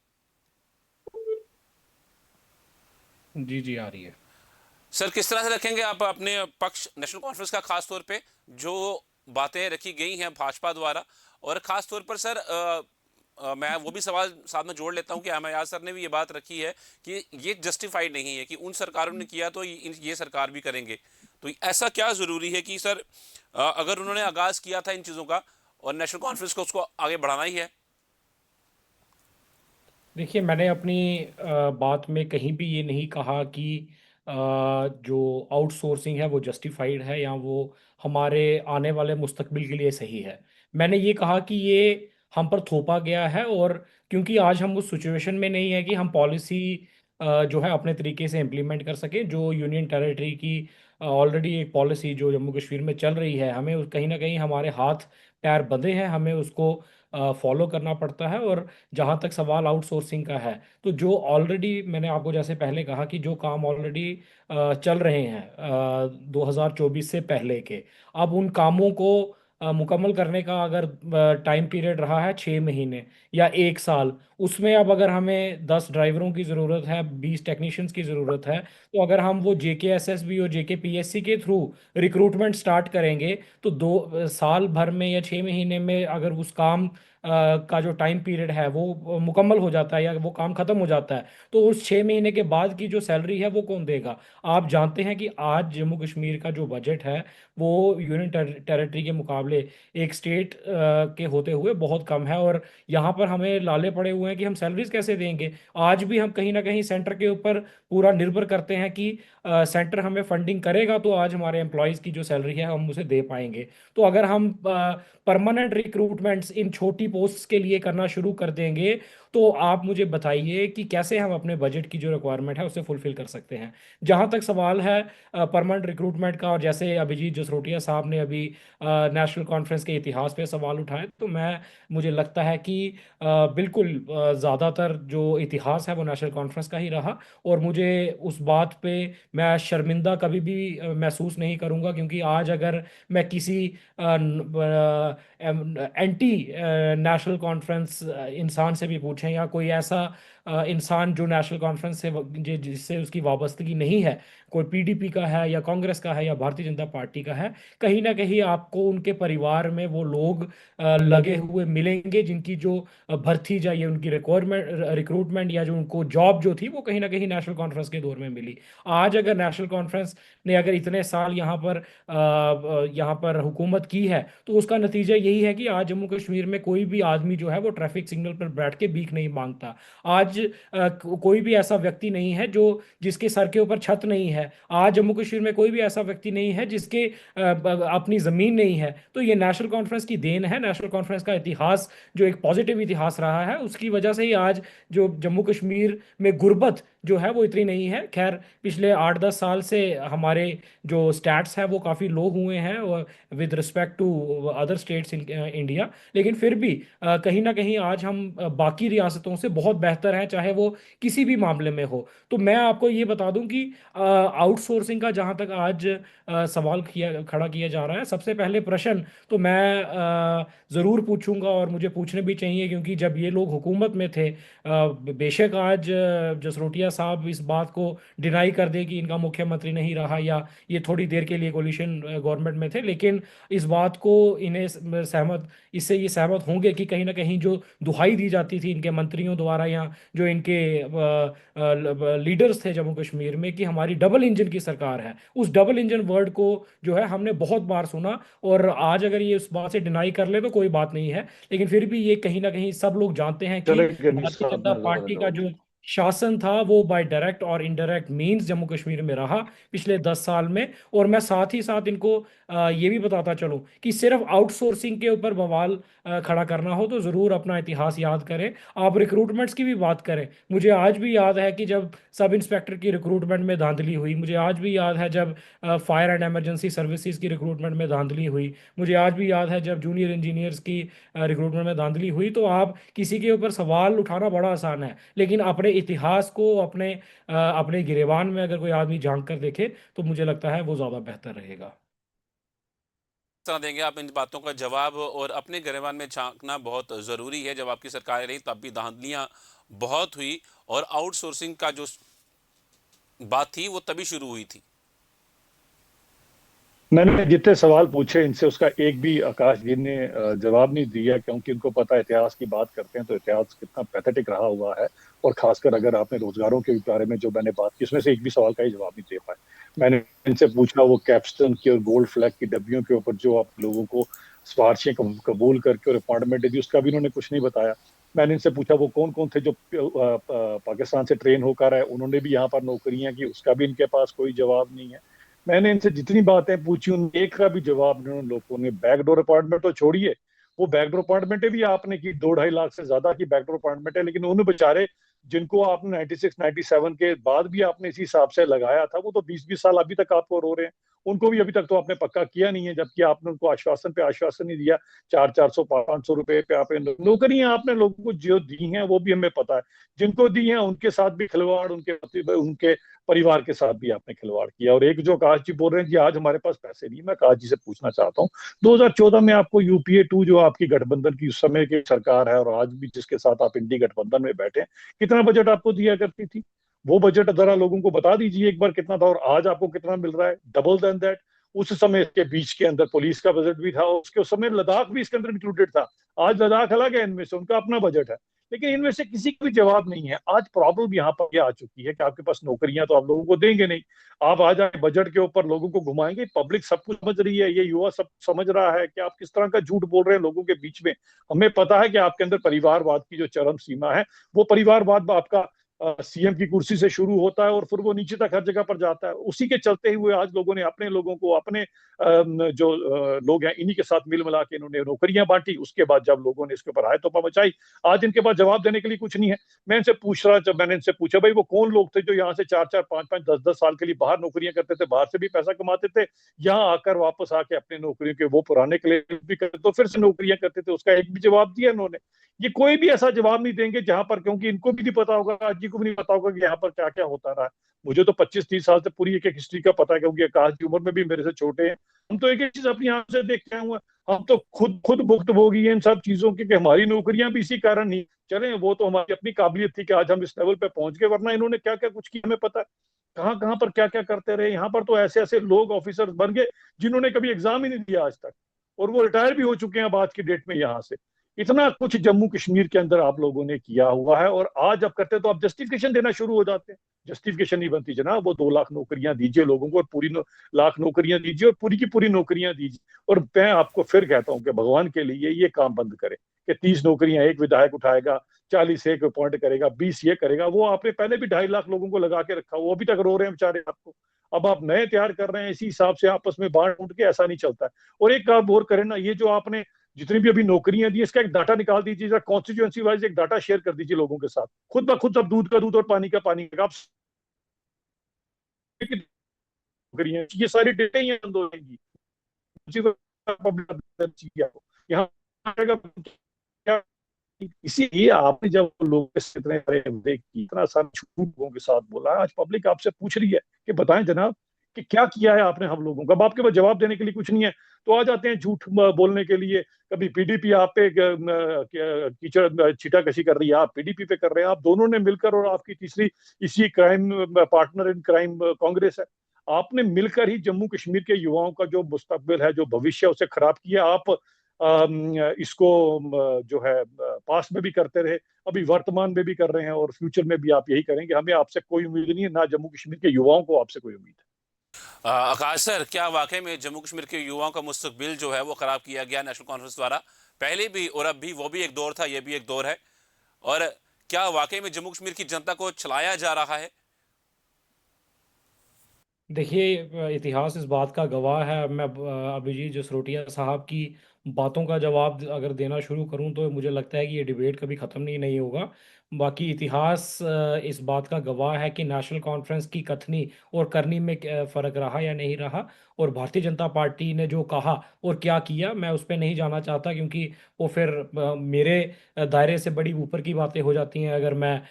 जी जी, आ रही है। सर किस तरह से रखेंगे आप अपने पक्ष नेशनल कॉन्फ्रेंस का, खास तौर पे जो बातें रखी गई हैं भाजपा द्वारा, और खास तौर पर सर मैं वो भी सवाल साथ में जोड़ लेता हूं कि अहमद सर ने भी ये बात रखी है कि ये जस्टिफाइड नहीं है कि उन सरकारों ने किया तो ये सरकार भी करेंगे। तो ऐसा क्या जरूरी है कि सर अगर उन्होंने आगाज किया था इन चीजों का और नेशनल कॉन्फ्रेंस को उसको आगे बढ़ाना ही है? देखिए, मैंने अपनी बात में कहीं भी ये नहीं कहा कि जो आउटसोर्सिंग है वो जस्टिफाइड है या वो हमारे आने वाले मुस्तकबिल के लिए सही है। मैंने ये कहा कि ये हम पर थोपा गया है, और क्योंकि आज हम उस सिचुएशन में नहीं है कि हम पॉलिसी जो है अपने तरीके से इम्प्लीमेंट कर सकें। जो यूनियन टेरिटरी की ऑलरेडी एक पॉलिसी जो जम्मू कश्मीर में चल रही है, हमें कहीं ना कहीं हमारे हाथ पैर बंधे हैं, हमें उसको फॉलो करना पड़ता है। और जहाँ तक सवाल आउटसोर्सिंग का है, तो जो ऑलरेडी मैंने आपको जैसे पहले कहा कि जो काम ऑलरेडी चल रहे हैं 2024 से पहले के, अब उन कामों को मुकम्मल करने का अगर टाइम पीरियड रहा है 6 महीने या 1 साल, उसमें अब अगर हमें 10 ड्राइवरों की ज़रूरत है, 20 टेक्नीशियंस की ज़रूरत है, तो अगर हम वो JKSSB और JKPSC के थ्रू रिक्रूटमेंट स्टार्ट करेंगे, तो 2 साल भर में या 6 महीने में अगर उस काम का जो टाइम पीरियड है वो मुकम्मल हो जाता है या वो काम खत्म हो जाता है, तो उस 6 महीने के बाद की जो सैलरी है वो कौन देगा? आप जानते हैं कि आज जम्मू कश्मीर का जो बजट है वो यूनियन टेरिटरी के मुकाबले एक स्टेट के होते हुए बहुत कम है, और यहाँ पर हमें लाले पड़े हुए हैं कि हम सैलरीज कैसे देंगे। आज भी हम कहीं ना कहीं सेंटर के ऊपर पूरा निर्भर करते हैं कि सेंटर हमें फंडिंग करेगा तो आज हमारे एम्प्लॉयज़ की जो सैलरी है हम उसे दे पाएंगे। तो अगर हम परमानेंट रिक्रूटमेंट्स इन छोटी पोस्ट्स के लिए करना शुरू कर देंगे, तो आप मुझे बताइए कि कैसे हम अपने बजट की जो रिक्वायरमेंट है उसे फुलफिल कर सकते हैं। जहाँ तक सवाल है परमानेंट रिक्रूटमेंट का, और जैसे अभिजीत जसरोटिया साहब ने अभी नेशनल कॉन्फ्रेंस के इतिहास पे सवाल उठाए, तो मुझे लगता है कि बिल्कुल ज़्यादातर जो इतिहास है वो नेशनल कॉन्फ्रेंस का ही रहा, और मुझे उस बात पे मैं शर्मिंदा कभी भी महसूस नहीं करूँगा, क्योंकि आज अगर मैं किसी एंटी नेशनल कॉन्फ्रेंस इंसान से भी पूछें, या कोई ऐसा इंसान जो नेशनल कॉन्फ्रेंस से जिससे उसकी वाबस्तगी नहीं है, कोई PDP का है या कांग्रेस का है या भारतीय जनता पार्टी का है, कहीं ना कहीं आपको उनके परिवार में वो लोग लगे हुए मिलेंगे जिनकी जो भर्ती चाहिए, उनकी रिक्वायरमेंट रिक्रूटमेंट या जो उनको जॉब जो थी वो कहीं ना कहीं नेशनल कॉन्फ्रेंस के दौर में मिली। आज अगर नेशनल कॉन्फ्रेंस ने अगर इतने साल यहाँ पर हुकूमत की है, तो उसका नतीजा यही है कि आज जम्मू कश्मीर में कोई भी आदमी जो है वो ट्रैफिक सिग्नल पर बैठ के भीख नहीं मांगता। आज कोई भी ऐसा व्यक्ति नहीं है जो जिसके सर के ऊपर छत नहीं है। आज जम्मू कश्मीर में कोई भी ऐसा व्यक्ति नहीं है जिसके अपनी ज़मीन नहीं है। तो ये नेशनल कॉन्फ्रेंस की देन है। नेशनल कॉन्फ्रेंस का इतिहास जो एक पॉजिटिव इतिहास रहा है, उसकी वजह से ही आज जो जम्मू कश्मीर में गुर्बत जो है वो इतनी नहीं है। खैर, पिछले 8-10 साल से हमारे जो स्टैट्स हैं वो काफ़ी लो हुए हैं with respect to other states in India, लेकिन फिर भी कहीं ना कहीं आज हम बाकी रियासतों से बहुत बेहतर हैं है, चाहे वो किसी भी मामले में हो। तो मैं आपको ये बता दूं कि आउटसोर्सिंग का जहां तक आज सवाल खड़ा किया जा रहा है, सबसे पहले प्रश्न तो मैं ज़रूर पूछूंगा और मुझे पूछने भी चाहिए, क्योंकि जब ये लोग हुकूमत में थे, बेशक आज जसरोटिया साहब इस बात को डिनाई कर दे कि इनका मुख्यमंत्री नहीं रहा या ये थोड़ी देर के लिए कोलिशन गवर्नमेंट में थे, लेकिन इस बात को इन्हें सहमत इससे ये सहमत होंगे कि कहीं ना कहीं जो दुहाई दी जाती थी इनके मंत्रियों द्वारा या जो इनके लीडर्स थे जम्मू कश्मीर में कि हमारी डबल इंजन की सरकार है, उस डबल इंजन वर्ड को जो है हमने बहुत बार सुना। और आज अगर ये उस बात से डिनाई कर ले तो कोई बात नहीं है, लेकिन फिर भी ये कहीं ना कहीं सब लोग जानते हैं कि चलेंगे नहीं भारतीय साहब, जनता मैं ज्यादा पार्टी का जवाब जो शासन था वो बाय डायरेक्ट और इनडायरेक्ट मींस जम्मू कश्मीर में रहा पिछले 10 साल में। और मैं साथ ही साथ इनको ये भी बताता चलूं कि सिर्फ आउटसोर्सिंग के ऊपर बवाल खड़ा करना हो तो ज़रूर अपना इतिहास याद करें। आप रिक्रूटमेंट्स की भी बात करें, मुझे आज भी याद है कि जब सब इंस्पेक्टर की रिक्रूटमेंट में धांधली हुई, मुझे आज भी याद है जब फायर एंड इमरजेंसी सर्विसेज की रिक्रूटमेंट में धांधली हुई, मुझे आज भी याद है जब जूनियर इंजीनियर्स की रिक्रूटमेंट में धांधली हुई। तो आप किसी के ऊपर सवाल उठाना बड़ा आसान है, लेकिन अपने इतिहास को अपने गिरेबान में अगर कोई आदमी झांक कर देखे तो मुझे लगता है वो ज़्यादा बेहतर रहेगा। तरह देंगे आप इन बातों का जवाब? और अपने गिरेबान में झांकना बहुत ज़रूरी है। जब आपकी सरकार रही तब भी धांधलियाँ बहुत हुई और आउटसोर्सिंग का जो बात थी वो तभी शुरू हुई थी। मैंने जितने सवाल पूछे इनसे उसका एक भी आकाश जी ने जवाब नहीं दिया, क्योंकि उनको पता है इतिहास की बात करते हैं तो इतिहास कितना पैथेटिक रहा हुआ है। और खासकर अगर आपने रोजगारों के बारे में जो मैंने बात की उसमें से एक भी सवाल का ही जवाब नहीं दे पाए। मैंने इनसे पूछा वो कैप्स्टन की और गोल्ड फ्लैग की डब्बियों के ऊपर जो आप लोगों को सिफारिशें कबूल करके और अपॉइंटमेंट दी, उसका भी उन्होंने कुछ नहीं बताया। मैंने इनसे पूछा वो कौन कौन थे जो पाकिस्तान से ट्रेन होकर आए, उन्होंने भी यहाँ पर नौकरियां की, उसका भी इनके पास कोई जवाब नहीं है। मैंने इनसे जितनी बातें पूछी उन एक का भी जवाब नहीं। उन लोगों ने बैकडोर अपॉइंटमेंट तो छोड़िए, वो बैकडोर अपॉइंटमेंट भी आपने की 2-2.5 लाख से ज्यादा की बैकडोर अपॉइंटमेंट है, लेकिन उन बेचारे जिनको आपने 96-97 के बाद भी आपने इसी हिसाब से लगाया था वो तो 20-20 साल अभी तक आपको रो रहे हैं। उनको भी अभी तक तो आपने पक्का किया नहीं है, जबकि आपने उनको आश्वासन पे आश्वासन नहीं दिया। 400-400-500 रुपए पे आप नौकरियां आपने लोगों को जो दी हैं वो भी हमें पता है। जिनको दी हैं उनके साथ भी खिलवाड़, उनके उनके परिवार के साथ भी आपने खिलवाड़ किया। और एक जो आकाश जी बोल रहे हैं कि आज हमारे पास पैसे नहीं, मैं आकाश जी से पूछना चाहता हूँ 2014 में आपको यूपीए 2 जो आपकी गठबंधन की उस समय की सरकार है और आज भी जिसके साथ आप इंडी गठबंधन में बैठे हैं, कितना बजट आपको दिया करती थी? वो बजट जरा लोगों को बता दीजिए एक बार कितना था और आज आपको कितना मिल रहा है? Double then that. उस समय के बीच के अंदर पुलिस का बजट भी था और उसके उस समय लद्दाख भी इसके अंदर इंक्लूडेड था। आज लद्दाख अलग है इनमें से, उनका अपना बजट है, लेकिन इनमें से किसी का भी जवाब नहीं है। आज प्रॉब्लम यहाँ पर यह आ चुकी है कि आपके पास नौकरियां तो आप लोगों को देंगे नहीं। आप आज आए बजट के ऊपर लोगों को घुमाएंगे, पब्लिक सब कुछ समझ रही है, ये युवा सब समझ रहा है कि आप किस तरह का झूठ बोल रहे हैं लोगों के बीच में। हमें पता है कि आपके अंदर परिवारवाद की जो चरम सीमा है, वो परिवारवाद आपका सीएम की कुर्सी से शुरू होता है और फिर वो नीचे तक हर जगह पर जाता है। उसी के चलते हुए आज लोगों ने अपने लोगों को, अपने जो लोग हैं इन्हीं के साथ मिल मिला के इन्होंने नौकरियां बांटी। उसके बाद जब लोगों ने इसके ऊपर आय तोपा मचाई, आज इनके पास जवाब देने के लिए कुछ नहीं है। मैं इनसे पूछ रहा, जब मैंने इनसे पूछा भाई वो कौन लोग थे जो यहाँ से 4-4, 5-5, 10-10 साल के लिए बाहर नौकरियां करते थे, बाहर से भी पैसा कमाते थे, यहाँ आकर वापस आके अपने नौकरियों के वो पुराने क्लेम भी करते तो फिर से नौकरियां करते थे, उसका एक भी जवाब दिया इन्होंने? ये कोई भी ऐसा जवाब नहीं देंगे जहां पर, क्योंकि इनको भी नहीं पता होगा, आज जी को भी नहीं पता होगा कि यहाँ पर क्या क्या होता रहा है। मुझे तो 25-30 साल से पूरी एक एक हिस्ट्री का पता है, क्योंकि आकाश की उम्र में भी मेरे से छोटे हैं। हम तो एक एक चीज अपनी आंख से देख के आए हुए हैं। हम तो खुद खुद भुक्तभोगी हैं इन सब चीजों की, कि हमारी नौकरियां भी इसी कारण नहीं चले। वो तो हमारी अपनी काबिलियत थी कि आज हम इस लेवल पे पहुंच गए, वरना इन्होंने क्या क्या कुछ किया हमें पता है। कहाँ कहाँ पर क्या क्या करते रहे। यहाँ पर तो ऐसे ऐसे लोग ऑफिसर बन गए जिन्होंने कभी एग्जाम ही नहीं दिया आज तक, और वो रिटायर भी हो चुके हैं आज की डेट में यहाँ से। इतना कुछ जम्मू कश्मीर के अंदर आप लोगों ने किया हुआ है, और आज जब करते तो आप जस्टिफिकेशन देना शुरू हो जाते हैं। जस्टिफिकेशन नहीं बनती जनाब, वो 2 लाख नौकरियां दीजिए लोगों को, और पूरी लाख नौकरियां दीजिए और पूरी की पूरी नौकरियां दीजिए। और मैं आपको फिर कहता हूं कि भगवान के लिए ये काम बंद करें कि 30 नौकरियां एक विधायक उठाएगा, 40 एक अपॉइंट करेगा, 20 ये करेगा। वो आपने पहले भी 2.5 लाख लोगों को लगा के रखा, वो अभी तक रो रहे हैं बेचारे आपको। अब आप नए तैयार कर रहे हैं, इसी हिसाब से आपस में बांट उठ के, ऐसा नहीं चलता है। और एक काम और करें ना, ये जो आपने जितनी भी अभी नौकरियां दी इसका एक डाटा निकाल दीजिए, कॉन्स्टिट्यूएंसी वाइज एक डाटा शेयर कर दीजिए लोगों के साथ। खुद ब खुद सब दूध का दूध और पानी का पानी, आप नौकरियां ये सारी डेटा ही बंद हो जाएंगी। यहाँ इसीलिए आपने जब लोगों के साथ इतने सारे वादे किए, इतना सारा झूठ लोगों के साथ बोला, आज पब्लिक आपसे पूछ रही है कि बताएं जनाब कि क्या किया है आपने हम लोगों का। अब आपके पास जवाब देने के लिए कुछ नहीं है तो आ जाते हैं झूठ बोलने के लिए। कभी पीडीपी आप पे कीचड़ छीटाकशी कर रही है, आप पीडीपी पे कर रहे हैं, आप दोनों ने मिलकर, और आपकी तीसरी इसी crime partner in crime Congress है। आपने मिलकर ही जम्मू कश्मीर के युवाओं का जो मुस्तकबिल है, जो भविष्य है, उसे खराब किया। आप इसको जो है पास्ट में भी करते रहे, अभी वर्तमान में भी कर रहे हैं, और फ्यूचर में भी आप यही करेंगे। हमें आपसे कोई उम्मीद नहीं है, ना जम्मू कश्मीर के युवाओं को आपसे कोई उम्मीद है। आकाश सर, क्या वाकई में जम्मू कश्मीर के युवाओं का मुस्तकबिल जो है वो खराब किया गया नेशनल कॉन्फ्रेंस द्वारा? पहले भी और अब भी, वो भी एक दौर था, ये भी एक दौर है। और क्या वाकई में जम्मू कश्मीर की जनता को छलाया जा रहा है? देखिए, इतिहास इस बात का गवाह है। मैं अभिजीत जसरोटिया साहब की बातों का जवाब अगर देना शुरू करूं तो मुझे लगता है कि ये डिबेट कभी ख़त्म नहीं होगा। बाकी इतिहास इस बात का गवाह है कि नेशनल कॉन्फ्रेंस की कथनी और करनी में फ़र्क रहा या नहीं रहा। और भारतीय जनता पार्टी ने जो कहा और क्या किया, मैं उस पर नहीं जाना चाहता, क्योंकि वो फिर मेरे दायरे से बड़ी ऊपर की बातें हो जाती हैं। अगर मैं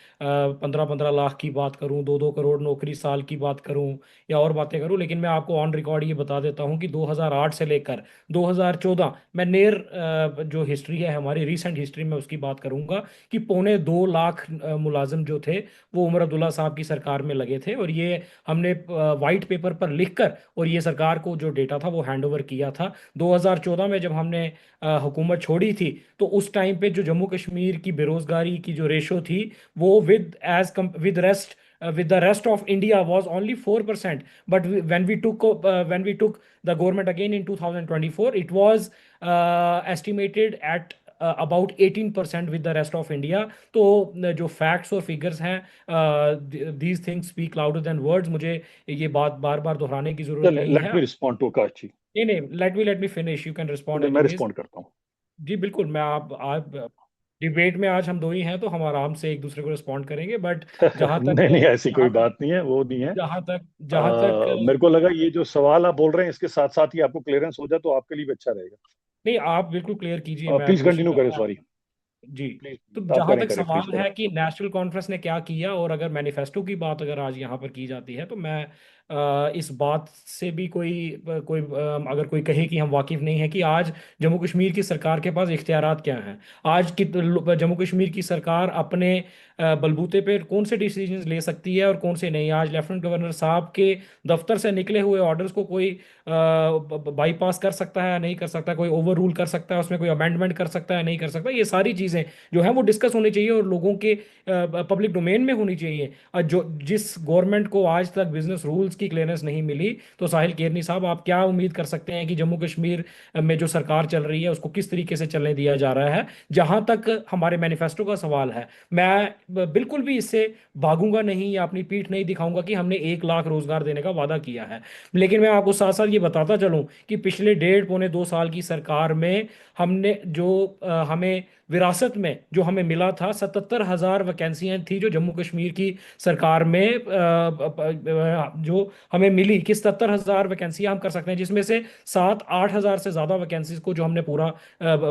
15-15 लाख की बात करूं, 2-2 करोड़ नौकरी साल की बात करूं या और बातें करूं, लेकिन मैं आपको ऑन रिकॉर्ड ये बता देता हूं कि 2008 से लेकर 2014, मैं नेर जो हिस्ट्री है हमारी रीसेंट हिस्ट्री में उसकी बात करूंगा, कि 2.25 लाख मुलाजिम जो थे वो उमर अब्दुल्ला साहब की सरकार में लगे थे। और ये हमने वाइट पेपर पर लिखकर और ये सरकार को जो डेटा था वो हैंड ओवर किया था। 2014 में जब हमने हुकूमत छोड़ी थी तो उस टाइम पे जो जम्मू कश्मीर की बेरोजगारी की जो रेशो थी वो with the rest of India was only 4%. But when we took the government again in 2024, it was estimated at about 18% with the rest of India. तो जो फैक्ट्स और फिगर्स हैं, these things speak louder than words। मुझे ये बात बार बार दोहराने की जरूरत चलें, नहीं लेट है। मी रिस्पॉन्ड टू आकाश जी। नहीं नहीं, let me finish, you can respond चलिए, मैं anyways। रिस्पॉन्ड करता हूँ। जी बिल्कुल, मैं आप डिबेट में आज हम दो ही हैं तो हम आराम से एक दूसरे को रिस्पॉन्ड करेंगे। बट जहाँ तक नहीं नहीं, ऐसी कोई जहाँ तक बात नहीं है, वो नहीं है। जहाँ तक जहाँ तक मेरे को लगा ये जो सवाल आप बोल रहे हैं इसके साथ साथ ही आपको क्लियरेंस हो जाए तो आपके लिए भी अच्छा रहेगा। नहीं, आप बिल्कुल क्लियर कीजिए, मैं प्लीज कोशिश कंटिन्यू करें, करता। सॉरी। जी। प्लीज तो आप जहां करें तक करें, प्लीज सवाल करें। है कि नेशनल कॉन्फ्रेंस ने क्या किया और अगर मैनिफेस्टो की बात अगर आज यहाँ पर की जाती है तो मैं इस बात से भी अगर कोई कहे कि हम वाकिफ नहीं है कि आज जम्मू कश्मीर की सरकार के पास इख्तियारात क्या हैं। आज की जम्मू कश्मीर की सरकार अपने बलबूते पे कौन से डिसीजंस ले सकती है और कौन से नहीं। आज लेफ्टिनेंट गवर्नर साहब के दफ्तर से निकले हुए ऑर्डर्स को कोई बाईपास कर सकता है या नहीं कर सकता, कोई ओवर रूल कर सकता है, उसमें कोई अमेंडमेंट कर सकता है नहीं कर सकता। ये सारी चीज़ें जो है वो डिस्कस होनी चाहिए और लोगों के पब्लिक डोमेन में होनी चाहिए। जो जिस गवर्नमेंट को आज तक बिजनेस रूल्स की क्लियरेंस नहीं मिली, तो साहिल केरनी साहब आप क्या उम्मीद कर सकते हैं कि जम्मू कश्मीर में जो सरकार चल रही है उसको किस तरीके से चलने दिया जा रहा है। जहां तक हमारे मैनिफेस्टो का सवाल है, मैं बिल्कुल भी इससे भागूंगा नहीं या अपनी पीठ नहीं दिखाऊंगा कि हमने 1 लाख रोजगार देने का वादा किया है। लेकिन मैं आपको साथ साथ ये बताता चलूं कि पिछले 1.5 पौने 2 साल की सरकार में हमने हमें विरासत में जो हमें मिला था, 77,000 वैकेंसियां थी जो जम्मू कश्मीर की सरकार में जो हमें मिली कि 77,000 वैकेंसियां हम कर सकते हैं, जिसमें से 7-8 हज़ार से ज़्यादा वैकेंसीज को जो हमने पूरा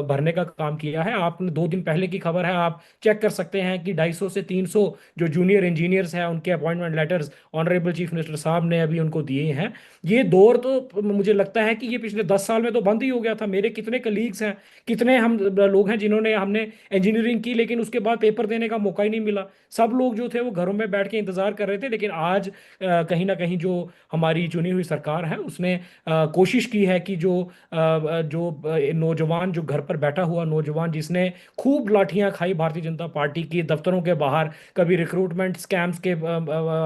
भरने का काम किया है। आपने 2 दिन पहले की खबर है, आप चेक कर सकते हैं कि 250 से 300 जो जूनियर इंजीनियर्स हैं उनके appointment letters honourable chief minister साहब ने अभी उनको दिए हैं। ये दौर तो मुझे लगता है कि ये पिछले 10 साल में तो बंद ही हो गया था। मेरे कितने कलीग्स हैं, कितने हम लोग हैं जिन्होंने हमने इंजीनियरिंग की लेकिन उसके बाद पेपर देने का मौका ही नहीं मिला। सब लोग जो थे वो घरों में बैठ के इंतजार कर रहे थे। लेकिन आज कहीं ना कहीं जो हमारी चुनी हुई सरकार है उसने कोशिश की है कि नौजवान जो घर पर बैठा हुआ नौजवान जिसने खूब लाठियां खाई भारतीय जनता पार्टी की दफ्तरों के बाहर, कभी रिक्रूटमेंट स्कैम्स के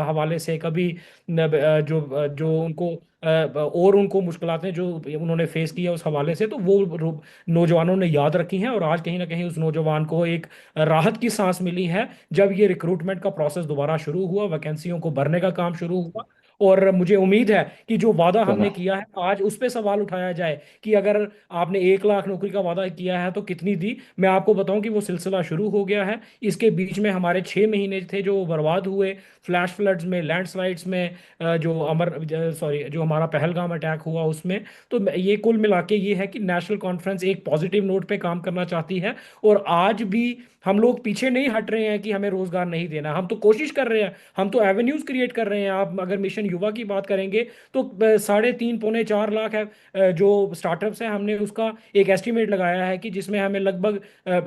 हवाले से, कभी जो उनको और उनको मुश्किलातें जो उन्होंने फेस किया उस हवाले से, तो वो नौजवानों ने याद रखी हैं। और आज कहीं ना कहीं उस नौजवान को एक राहत की सांस मिली है जब ये रिक्रूटमेंट का प्रोसेस दोबारा शुरू हुआ, वैकेंसियों को भरने का काम शुरू हुआ। और मुझे उम्मीद है कि जो वादा हमने चलो। किया है आज उस पे सवाल उठाया जाए कि अगर आपने 1 लाख नौकरी का वादा किया है तो कितनी दी। मैं आपको बताऊं कि वो सिलसिला शुरू हो गया है। इसके बीच में हमारे 6 महीने थे जो बर्बाद हुए, फ्लैश फ्लड्स में, लैंडस्लाइड्स में, जो हमारा पहलगाम अटैक हुआ उसमें। तो ये कुल मिला के ये है कि नेशनल कॉन्फ्रेंस एक पॉजिटिव नोट पे काम करना चाहती है। और आज भी हम लोग पीछे नहीं हट रहे हैं कि हमें रोजगार नहीं देना, हम तो कोशिश कर रहे हैं, हम तो एवेन्यूज क्रिएट कर रहे हैं। आप अगर मिशन युवा की बात करेंगे तो 3.5 पौने 4 लाख है जो स्टार्टअप्स हैं, हमने उसका एक एस्टिमेट लगाया है कि जिसमें हमें लगभग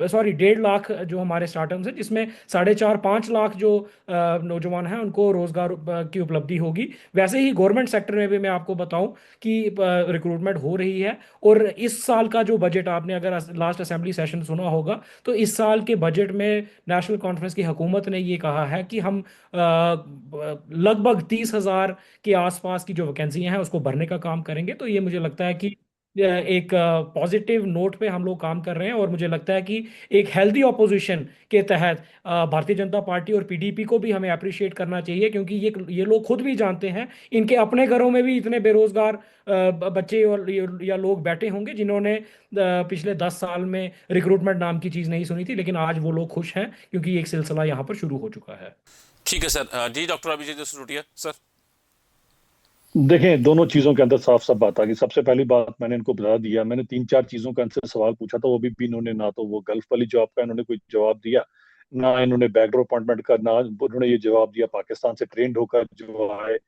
1.5 लाख जो हमारे स्टार्टअप्स हैं, जिसमें 4.5 5 लाख जो नौजवान हैं उनको रोजगार की उपलब्धि होगी। वैसे ही गवर्नमेंट सेक्टर में भी मैं आपको बताऊं कि रिक्रूटमेंट हो रही है। और इस साल का जो बजट, आपने अगर लास्ट असेंबली सेशन सुना होगा, तो इस साल के बजट में नेशनल कॉन्फ्रेंस की हुकूमत ने ये कहा है कि हम लगभग 30,000 के आसपास की जो वैकेंसियां हैं उसको भरने का काम करेंगे। तो ये मुझे लगता है कि एक पॉजिटिव नोट पे हम लोग काम कर रहे हैं। और मुझे लगता है कि एक हेल्दी ऑपोजिशन के तहत भारतीय जनता पार्टी और पीडीपी को भी हमें अप्रिशिएट करना चाहिए, क्योंकि ये लोग खुद भी जानते हैं इनके अपने घरों में भी इतने बेरोजगार बच्चे और या लोग बैठे होंगे जिन्होंने पिछले 10 साल में रिक्रूटमेंट नाम की चीज़ नहीं सुनी थी, लेकिन आज वो लोग खुश हैं क्योंकि ये एक सिलसिला यहाँ पर शुरू हो चुका है। ठीक है सर। जी डॉक्टर अभिजीत जसूरिया सर। देखें, दोनों चीजों के अंदर साफ साफ बात आ गई। सबसे पहली बात मैंने इनको बता दिया, मैंने 3 4 चीजों का इनसे सवाल पूछा था, वो भी इन्होंने ना तो वो गल्फ वाली जॉब का इन्होंने कोई जवाब दिया, ना इन्होंने बैकडोर अपॉइंटमेंट का, ना उन्होंने ये जवाब दिया पाकिस्तान से ट्रेंड होकर जो आए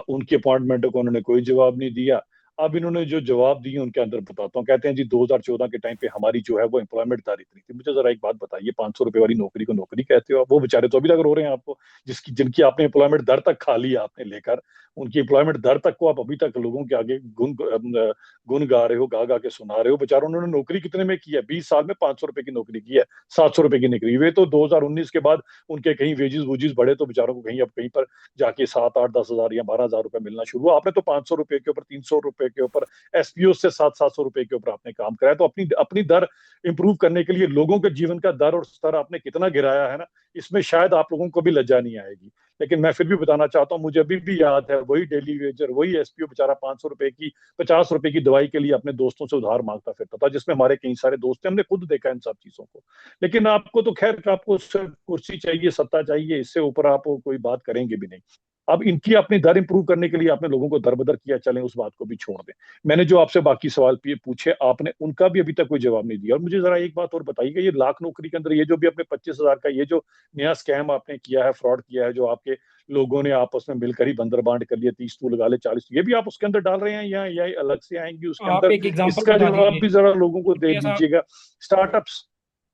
उनकी अपॉइंटमेंट को उन्होंने कोई जवाब नहीं दिया। अब इन्होंने जो जवाब दिए उनके अंदर बताता हूँ। कहते हैं जी 2014 के टाइम पे हमारी जो है वो एम्प्लॉयमेंट दर इतनी थी। मुझे जरा एक बात बताइए, 500 रुपए वाली नौकरी को नौकरी कहते हो आप? वो बेचारे तो अभी तक रो रहे हैं आपको, जिनकी आपने एम्प्लॉयमेंट दर तक खा लिया आपने लेकर, उनकी एम्प्लॉयमेंट दर तक को आप अभी तक लोगों के आगे गुन गा रहे हो, गा गा के सुना रहे हो। बेचारों उन्होंने नौकरी कितने में की है? 20 साल में 500 रुपए की नौकरी की है, 700 रुपए की नौकरी। वे तो 2019 के बाद उनके कहीं वेजेस वूजेस बढ़े तो बेचारों को कहीं अब कहीं पर जाके 7 8 10 हजार या 12 हजार रुपए मिलना शुरू हुआ। आपने तो 500 रुपए के ऊपर, 300 रुपए के ऊपर, एसपीओ से 700 700 रुपए के ऊपर आपने काम कराया। तो अपनी अपनी दर इंप्रूव करने के लिए लोगों के जीवन का दर और स्तर आपने कितना गिराया है ना, इसमें शायद आप लोगों को भी लज्जा नहीं आएगी। लेकिन मैं फिर भी बताना चाहता हूँ, मुझे अभी भी याद है वही डेली वेजर, वही एसपीओ बेचारा 500 रुपए की, 50 रुपए की दवाई के लिए अपने दोस्तों से उधार मांगता फिरता था, जिसमें हमारे कई सारे दोस्त हैं, हमने खुद देखा इन सब चीजों को। लेकिन आपको तो खैर, आपको सिर्फ कुर्सी चाहिए, सत्ता चाहिए, इससे ऊपर आप कोई बात करेंगे भी नहीं। अब इनकी अपनी दर इंप्रूव करने के लिए आपने लोगों को दरबदर किया, चलें उस बात को भी छोड़ दें। मैंने जो आपसे बाकी सवाल पूछे आपने उनका भी अभी तक कोई जवाब नहीं दिया। और मुझे जरा एक बात और बताइएगा, ये लाख नौकरी के अंदर ये जो भी अपने 25,000 का ये जो नया स्कैम आपने किया है, फ्रॉड किया है, जो आपके लोगों ने आपस में मिलकर ही बंदर बांट कर लिया, 30 तू लगा ले 40, ये भी आप उसके अंदर डाल रहे हैं या अलग से आएंगी उसके आप अंदर? एक एग्जांपल इसका बता जवाब दीजिए भी जरा लोगों को दे भैया साहब। दीजिएगा। स्टार्टअप्स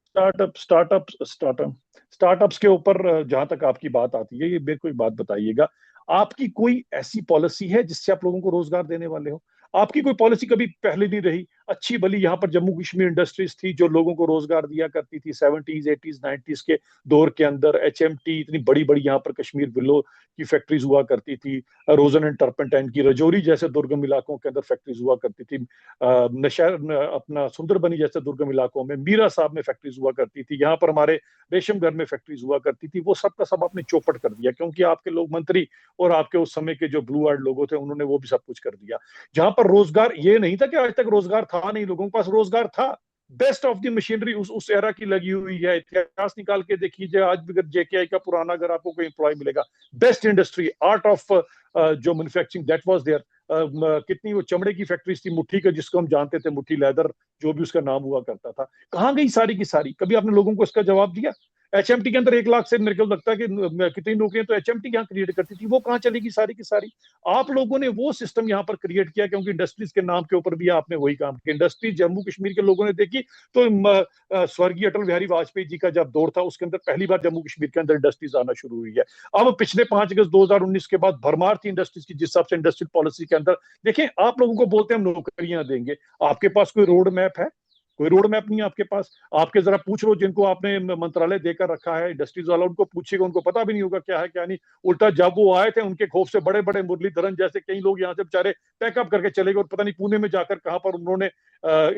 स्टार्टअप स्टार्टअप्स के ऊपर जहां तक आपकी बात आती है, ये मेरे को एक बात बताइएगा, आपकी कोई ऐसी पॉलिसी है जिससे आप लोगों को रोजगार देने वाले हो? आपकी कोई पॉलिसी कभी पहले नहीं रही? अच्छी भली यहाँ पर जम्मू कश्मीर इंडस्ट्रीज थी जो लोगों को रोजगार दिया करती थी 70s 80s 90s के दौर के अंदर। एचएमटी इतनी बड़ी बड़ी यहाँ पर कश्मीर विलो की फैक्ट्रीज हुआ करती थी, रोजन एंड टर्पेंटाइन की, रजौरी जैसे दुर्गम इलाकों के अंदर फैक्ट्रीज हुआ करती थी, अपना सुंदरबनी जैसे दुर्गम इलाकों में मीरा साहब में फैक्ट्रीज हुआ करती थी, यहाँ पर हमारे रेशमगढ़ में फैक्ट्रीज हुआ करती थी। वो सब का सब आपने चौपट कर दिया, क्योंकि आपके लोग मंत्री और आपके उस समय के जो ब्लू आर्ड लोगों थे उन्होंने वो भी सब कुछ कर दिया। जहां पर रोजगार ये नहीं था कि आज तक रोजगार था नहीं, लोगों के पास रोजगार था। बेस्ट ऑफ द मशीनरी उस एरा की लगी हुई है। इतिहास निकाल के देखिए, आज भी अगर जेकेआई का पुराना अगर आपको कोई एम्प्लॉय मिलेगा, बेस्ट इंडस्ट्री, आर्ट ऑफ जो मैन्युफैक्चरिंग, दैट वाज देयर। कितनी वो चमड़े की फैक्ट्रीज थी, मुट्ठी का जिसको हम जानते थे, मुट्ठी लेदर जो भी उसका नाम हुआ करता था, कहाँ गई सारी की सारी? कभी आपने लोगों को इसका जवाब दिया? एचएमटी के अंदर 1 लाख से मेरे को लगता है कि कितनी नौकरियां तो एचएमटी यहाँ क्रिएट करती थी, वो कहाँ चलेगी सारी की सारी? आप लोगों ने वो सिस्टम यहाँ पर क्रिएट किया, क्योंकि इंडस्ट्रीज के नाम के ऊपर भी आपने वही काम किया। इंडस्ट्री जम्मू कश्मीर के लोगों ने देखी तो स्वर्गीय अटल बिहारी वाजपेयी जी का जब दौर था उसके अंदर पहली बार जम्मू कश्मीर के अंदर इंडस्ट्रीज आना शुरू हुई है। अब पिछले 5 अगस्त 2019 के बाद भरमार थी इंडस्ट्रीज की, जिस हिसाब से इंडस्ट्रियल पॉलिसी के अंदर देखें, आप लोगों को बोलते हैं हम नौकरियां देंगे, आपके पास कोई रोड मैप है? कोई रोड मैप नहीं है आपके पास। आपके जरा पूछ लो जिनको आपने मंत्रालय देकर रखा है इंडस्ट्रीज वाला, उनको पूछिएगा, उनको पता भी नहीं होगा क्या है क्या नहीं। उल्टा जब वो आए थे उनके खौफ से बड़े बड़े मुरलीधरन जैसे कई लोग यहाँ से बेचारे पैकअप करके चले गए, और पता नहीं पुणे में जाकर कहाँ पर उन्होंने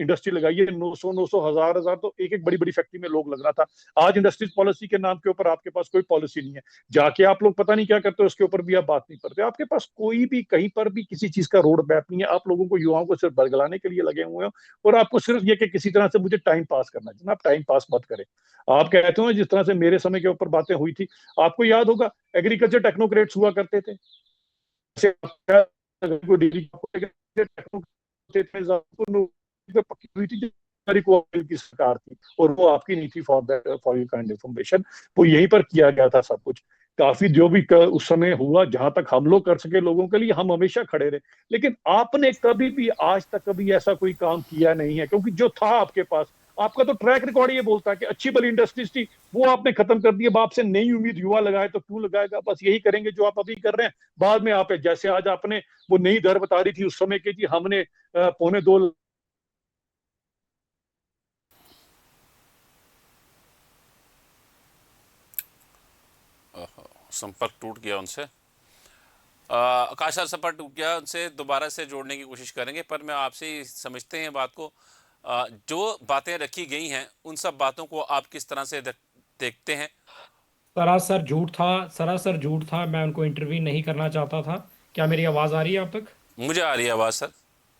इंडस्ट्री लगाई है। 900 हजार हजार तो एक एक बड़ी बड़ी फैक्ट्री में लोग लग रहा था। आज इंडस्ट्रीज पॉलिसी के नाम के ऊपर आपके पास कोई पॉलिसी नहीं है। जाके आप लोग पता नहीं क्या करते हो, उसके ऊपर भी आप बात नहीं करते। आपके पास कोई भी कहीं पर भी किसी चीज का रोड मैप नहीं है। आप लोगों को, युवाओं को सिर्फ बरगलाने के लिए लगे हुए हो, और आपको सिर्फ ये कि किसी तरह से मुझे टाइम पास करना है। जनाब टाइम पास मत करें। आप कहते हो जिस तरह से मेरे समय के ऊपर बातें हुई थी, आपको याद होगा एग्रीकल्चर टेक्नोक्रेट्स हुआ करते थे। कोई डिग्री पक्की हुई थी की सरकार थी, और वो आपकी नहीं थी। फॉर यू काइंड इंफॉर्मेशन, वो यहीं पर किया गया था सब कुछ। काफी जो भी उस समय हुआ, जहां तक हम लोग कर सके लोगों के लिए, हम हमेशा खड़े रहे। लेकिन आपने कभी भी आज तक कभी ऐसा कोई काम किया नहीं है, क्योंकि जो था आपके पास, आपका तो ट्रैक रिकॉर्ड ये बोलता है कि अच्छी भली इंडस्ट्रीज थी, वो आपने खत्म कर दी। अब आपसे नई उम्मीद युवा लगाए तो क्यों लगाएगा? बस यही करेंगे जो आप अभी कर रहे हैं। बाद में आप, जैसे आज आपने वो नई दर बता रही थी उस समय की, जी हमने 2.25 संपर्क टूट गया उनसे। आकाश सर, संपर्क टूट गया उनसे, दोबारा से जोड़ने की कोशिश करेंगे। पर मैं आपसे समझते हैं बात को, जो बातें रखी गई हैं उन सब बातों को आप किस तरह से देखते हैं? सरासर झूठ था, सरासर झूठ था। मैं उनको इंटरव्यू नहीं करना चाहता था। क्या मेरी आवाज़ आ रही है आप तक? मुझे आ रही है आवाज़ सर।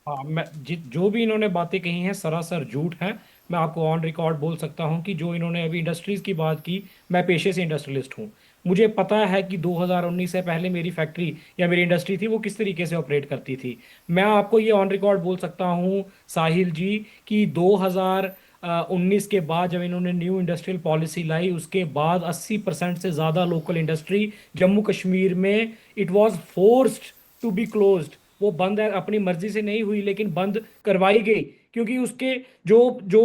हाँ, मैं जो भी इन्होंने बातें कही हैं सरासर झूठ है। मैं आपको ऑन रिकॉर्ड बोल सकता हूँ कि जो इन्होंने अभी इंडस्ट्रीज़ की बात की, मैं पेशे से इंडस्ट्रियलिस्ट हूँ। मुझे पता है कि 2019 से पहले मेरी फैक्ट्री या मेरी इंडस्ट्री थी वो किस तरीके से ऑपरेट करती थी। मैं आपको ये ऑन रिकॉर्ड बोल सकता हूँ साहिल जी कि 2019 के बाद जब इन्होंने न्यू इंडस्ट्रियल पॉलिसी लाई, उसके बाद 80% से ज़्यादा लोकल इंडस्ट्री जम्मू कश्मीर में it was forced to be closed. वो बंद है, अपनी मर्जी से नहीं हुई लेकिन बंद करवाई गई, क्योंकि उसके जो जो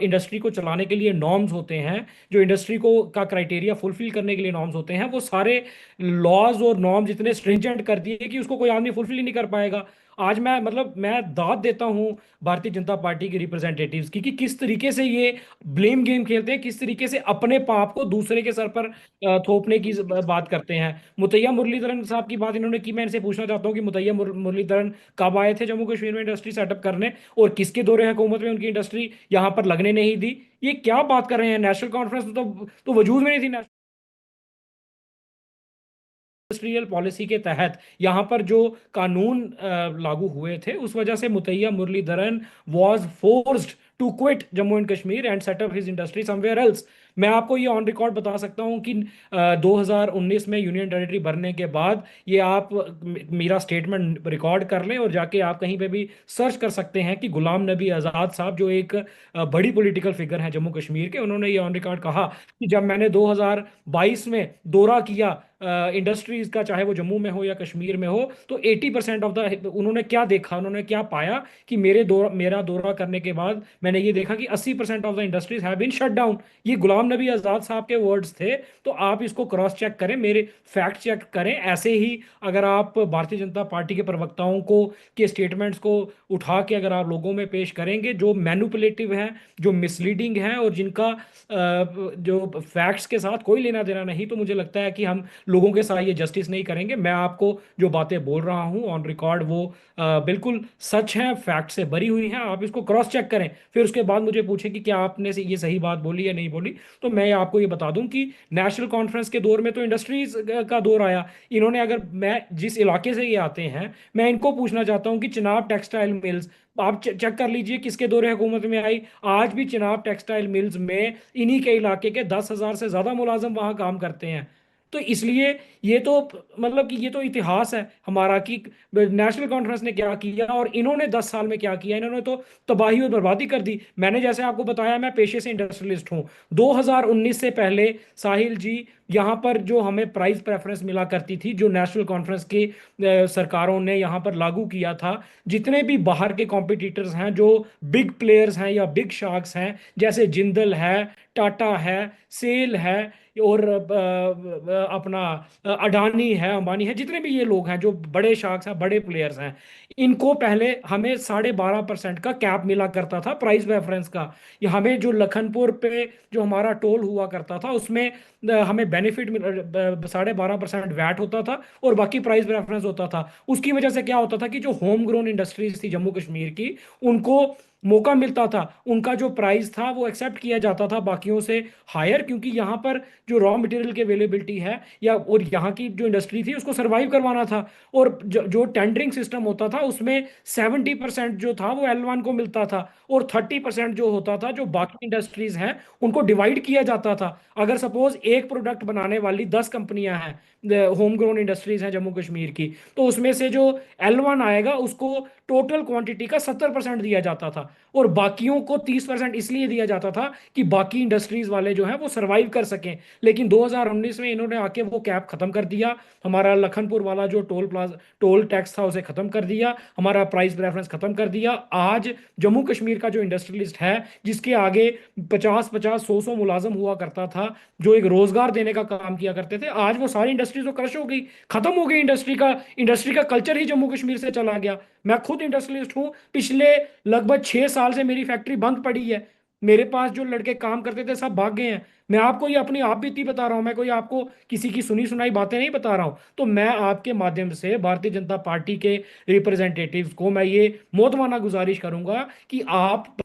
इंडस्ट्री को चलाने के लिए नॉर्म्स होते हैं, जो इंडस्ट्री को का क्राइटेरिया फुलफिल करने के लिए नॉर्म्स होते हैं, वो सारे लॉज और नॉर्म्स इतने स्ट्रिंजेंट कर दिए कि उसको कोई आदमी फुलफिल ही नहीं कर पाएगा। आज मैं मतलब मैं दाद देता हूँ भारतीय जनता पार्टी के रिप्रेजेंटेटिव्स की कि किस तरीके से ये ब्लेम गेम खेलते हैं, किस तरीके से अपने पाप को दूसरे के सर पर थोपने की बात करते हैं। मुतैया मुरलीधरन साहब की बात इन्होंने की। मैं इनसे पूछना चाहता हूँ कि मुतैया मुरलीधरन कब आए थे जम्मू कश्मीर में इंडस्ट्री सेटअप करने, और किसके दौरे हुकूमत में उनकी इंडस्ट्री यहाँ पर लगने नहीं दी? ये क्या बात कर रहे हैं? नेशनल कॉन्फ्रेंस तो वजूद में नहीं थी। इंडस्ट्रियल पॉलिसी के तहत यहाँ पर जो कानून लागू हुए थे, उस वजह से Muttiah Muralitharan was forced to quit Jammu and Kashmir and set up his industry somewhere else. मैं आपको ये ऑन रिकॉर्ड बता सकता हूँ कि 2019 में यूनियन टेरिटरी बनने के बाद, ये आप मेरा स्टेटमेंट रिकॉर्ड कर लें और जाके आप कहीं पे भी सर्च कर सकते हैं कि गुलाम नबी आज़ाद साहब जो एक बड़ी पॉलिटिकल फिगर हैं जम्मू कश्मीर के, उन्होंने ये ऑन रिकॉर्ड कहा कि जब मैंने 2022 में दौरा किया इंडस्ट्रीज का, चाहे वो जम्मू में हो या कश्मीर में हो, तो 80% ऑफ द, उन्होंने क्या देखा, उन्होंने क्या पाया कि मेरा दौरा करने के बाद मैंने ये देखा कि 80% of the industries have been shut down. ये गुलाम नबी आज़ाद साहब के वर्ड्स थे। तो आप इसको क्रॉस चेक करें, मेरे फैक्ट चेक करें। ऐसे ही अगर आप भारतीय जनता पार्टी के प्रवक्ताओं को के स्टेटमेंट्स को उठा के अगर आप लोगों में पेश करेंगे जो मैनिपुलेटिव हैं, जो मिसलीडिंग हैं और जिनका जो फैक्ट्स के साथ कोई लेना देना नहीं, तो मुझे लगता है कि हम लोगों के साथ ये जस्टिस नहीं करेंगे। मैं आपको जो बातें बोल रहा हूँ ऑन रिकॉर्ड, वो बिल्कुल सच है, फैक्ट से भरी हुई हैं। आप इसको क्रॉस चेक करें, फिर उसके बाद मुझे पूछें कि क्या आपने से ये सही बात बोली या नहीं बोली। तो मैं आपको ये बता दूं कि नेशनल कॉन्फ्रेंस के दौर में तो इंडस्ट्रीज का दौर आया। इन्होंने, अगर मैं जिस इलाके से ये आते हैं, मैं इनको पूछना चाहता हूँ कि चिनाब टेक्सटाइल मिल्स, आप चेक कर लीजिए किसके दौरे हुकूमत में आई। आज भी चिनाब टेक्सटाइल मिल्स में इन्हीं के इलाके के 10,000 से ज़्यादा मुलाजम वहाँ काम करते हैं। तो इसलिए ये तो मतलब कि ये तो इतिहास है हमारा कि नेशनल कॉन्फ्रेंस ने क्या किया और इन्होंने 10 साल में क्या किया। इन्होंने तो तबाही और बर्बादी कर दी। मैंने जैसे आपको बताया, मैं पेशे से इंडस्ट्रियलिस्ट हूँ। 2019 से पहले साहिल जी, यहाँ पर जो हमें प्राइस प्रेफरेंस मिला करती थी, जो नेशनल कॉन्फ्रेंस की सरकारों ने यहाँ पर लागू किया था, जितने भी बाहर के कॉम्पिटिटर्स हैं, जो बिग प्लेयर्स हैं या बिग शार्क्स हैं, जैसे जिंदल है, टाटा है, सेल है, और अपना अडानी है, अंबानी है, जितने भी ये लोग हैं जो बड़े शार्क्स हैं, बड़े प्लेयर्स हैं, इनको पहले हमें 12.5% का कैप मिला करता था प्राइस रेफरेंस का। ये हमें जो लखनपुर पे जो हमारा टोल हुआ करता था उसमें हमें बेनिफिट 12.5% वैट होता था और बाकी प्राइस रेफरेंस होता था। उसकी वजह से क्या होता था कि जो होम ग्रोन इंडस्ट्रीज थी जम्मू कश्मीर की, उनको मौका मिलता था, उनका जो प्राइस था वो एक्सेप्ट किया जाता था बाकियों से हायर, क्योंकि यहाँ पर जो रॉ मटेरियल की अवेलेबिलिटी है या और यहाँ की जो इंडस्ट्री थी उसको सरवाइव करवाना था। और जो टेंडरिंग सिस्टम होता था उसमें 70% जो था वो L1 को मिलता था और 30% जो होता था जो बाकी इंडस्ट्रीज हैं उनको डिवाइड किया जाता था। अगर सपोज एक प्रोडक्ट बनाने वाली 10 कंपनियां हैं, होम ग्रोन इंडस्ट्रीज हैं जम्मू कश्मीर की, तो उसमें से जो L1 आएगा उसको टोटल क्वांटिटी का 70% दिया जाता था और बाकियों को 30% इसलिए दिया जाता था कि बाकी इंडस्ट्रीज वाले जो हैं वो सरवाइव कर सकें। लेकिन 2019 में इन्होंने आके वो कैप खत्म कर दिया, हमारा लखनपुर वाला जो टोल टैक्स था उसे खत्म कर दिया, हमारा प्राइस रेफरेंस खत्म कर दिया। आज जम्मू कश्मीर का जो इंडस्ट्रियलिस्ट है जिसके आगे 50-50 100 मुलाजम हुआ करता था जो एक रोजगार देने का काम किया करते थे, आज वो सारी इंडस्ट्रीज तो क्रश हो गई, खत्म हो गई। इंडस्ट्री का कल्चर ही जम्मू कश्मीर से चला गया। मैं खुद इंडस्ट्रियलिस्ट हूं, पिछले लगभग 6 साल से मेरी फैक्ट्री बंद पड़ी है, मेरे पास जो लड़के काम करते थे सब भाग गए हैं। मैं आपको ये अपनी आप बीती बता रहा हूं, मैं कोई आपको किसी की सुनी सुनाई बातें नहीं बता रहा हूं। तो मैं आपके माध्यम से भारतीय जनता पार्टी के रिप्रेजेंटेटिव्स को मैं ये मोतवाना गुजारिश करूंगा कि आप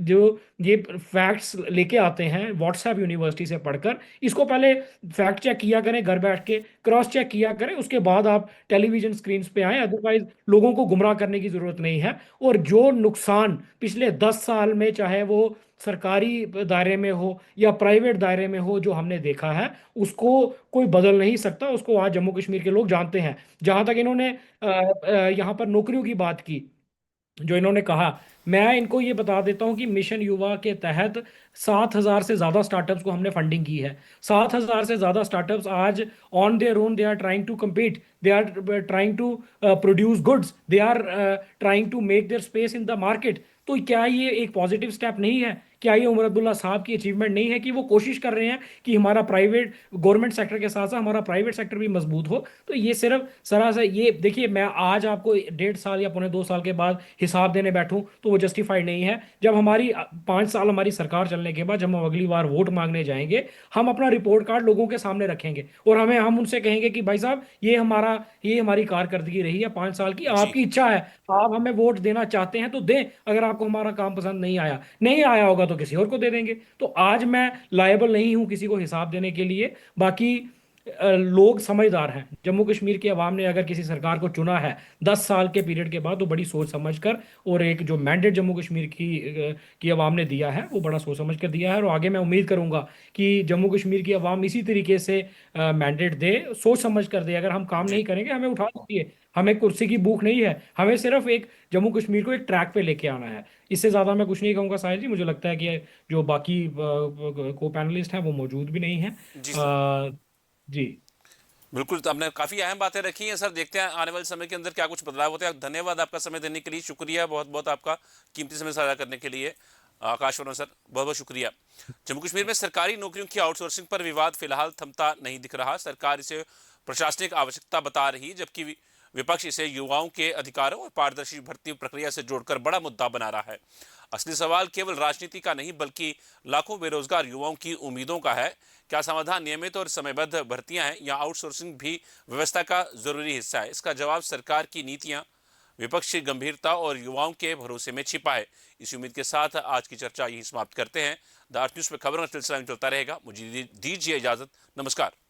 जो ये फैक्ट्स लेके आते हैं व्हाट्सएप यूनिवर्सिटी से पढ़कर, इसको पहले फैक्ट चेक किया करें, घर बैठ के क्रॉस चेक किया करें, उसके बाद आप टेलीविजन स्क्रीन पे आए। अदरवाइज लोगों को गुमराह करने की जरूरत नहीं है। और जो नुकसान पिछले 10 साल में, चाहे वो सरकारी दायरे में हो या प्राइवेट दायरे में हो, जो हमने देखा है उसको कोई बदल नहीं सकता, उसको आज जम्मू कश्मीर के लोग जानते हैं। जहां तक इन्होंने यहाँ पर नौकरियों की बात की जो इन्होंने कहा, मैं इनको ये बता देता हूं कि मिशन युवा के तहत 7,000 से ज़्यादा स्टार्टअप्स को हमने फंडिंग की है। 7,000 से ज़्यादा स्टार्टअप्स आज on their own they are trying to compete, they are trying to produce goods, they are trying to make their space in the market. तो क्या ये एक पॉजिटिव स्टेप नहीं है? क्या ये उमर अब्दुल्ला साहब की अचीवमेंट नहीं है कि वो कोशिश कर रहे हैं कि हमारा प्राइवेट गवर्नमेंट सेक्टर के साथ साथ हमारा प्राइवेट सेक्टर भी मजबूत हो? तो ये सिर्फ सरासर, ये देखिए, मैं आज आपको 1.5 साल या पौने 2 साल के बाद हिसाब देने बैठूं तो वो जस्टिफाइड नहीं है। जब हमारी 5 साल हमारी सरकार चलने के बाद जब हम अगली बार वोट मांगने जाएंगे, हम अपना रिपोर्ट कार्ड लोगों के सामने रखेंगे और हम उनसे कहेंगे कि भाई साहब ये हमारी कारकर्दगी रही है 5 साल की, जी। आपकी इच्छा है, आप हमें वोट देना चाहते हैं तो दें, अगर आपको हमारा काम पसंद नहीं आया होगा तो किसी और को दे देंगे। तो आज मैं लायबल नहीं हूं किसी को हिसाब देने के लिए। बाकी लोग समझदार हैं, जम्मू कश्मीर की आवाम ने अगर किसी सरकार को चुना है 10 साल के पीरियड के बाद, तो बड़ी सोच समझ कर, और एक जो मैंडेट जम्मू कश्मीर की आवाम ने दिया है वो बड़ा सोच समझ कर दिया है। और आगे मैं उम्मीद करूंगा कि जम्मू कश्मीर की आवाम इसी तरीके से मैंडेट दे, सोच समझ कर दे। अगर हम काम जी। नहीं करेंगे हमें उठा दीजिए, हमें कुर्सी की भूख नहीं है, हमें सिर्फ एक जम्मू कश्मीर को एक ट्रैक पे लेके आना है। इससे ज़्यादा मैं कुछ नहीं कहूँगा साहिल जी। मुझे लगता है कि जो बाकी को पैनलिस्ट हैं वो मौजूद भी नहीं हैं। जी सर, जी। बिल्कुल। तो आपने काफ़ी अहम बातें रखी हैं सर, देखते हैं आने वाले समय के अंदर क्या कुछ बदलाव होते हैं। धन्यवाद आपका समय देने के लिए, शुक्रिया बहुत बहुत आपका कीमती समय साझा करने के लिए। आकाश वर्मा सर, बहुत बहुत शुक्रिया। जम्मू कश्मीर में सरकारी नौकरियों की आउटसोर्सिंग पर विवाद फिलहाल थमता नहीं दिख रहा। सरकार इसे प्रशासनिक आवश्यकता बता रही है, जबकि विपक्ष इसे युवाओं के अधिकारों और पारदर्शी भर्ती प्रक्रिया से जोड़कर बड़ा मुद्दा बना रहा है। असली सवाल केवल राजनीति का नहीं बल्कि लाखों बेरोजगार युवाओं की उम्मीदों का है। क्या समाधान नियमित और समयबद्ध भर्तियां हैं या आउटसोर्सिंग भी व्यवस्था का जरूरी हिस्सा है? इसका जवाब सरकार की नीतियां, विपक्ष की गंभीरता और युवाओं के भरोसे में छिपा है। इसी उम्मीद के साथ आज की चर्चा यही समाप्त करते हैं। द अर्थ न्यूज में खबरों का सिलसिला चलता रहेगा। मुझे दीजिए इजाजत। नमस्कार।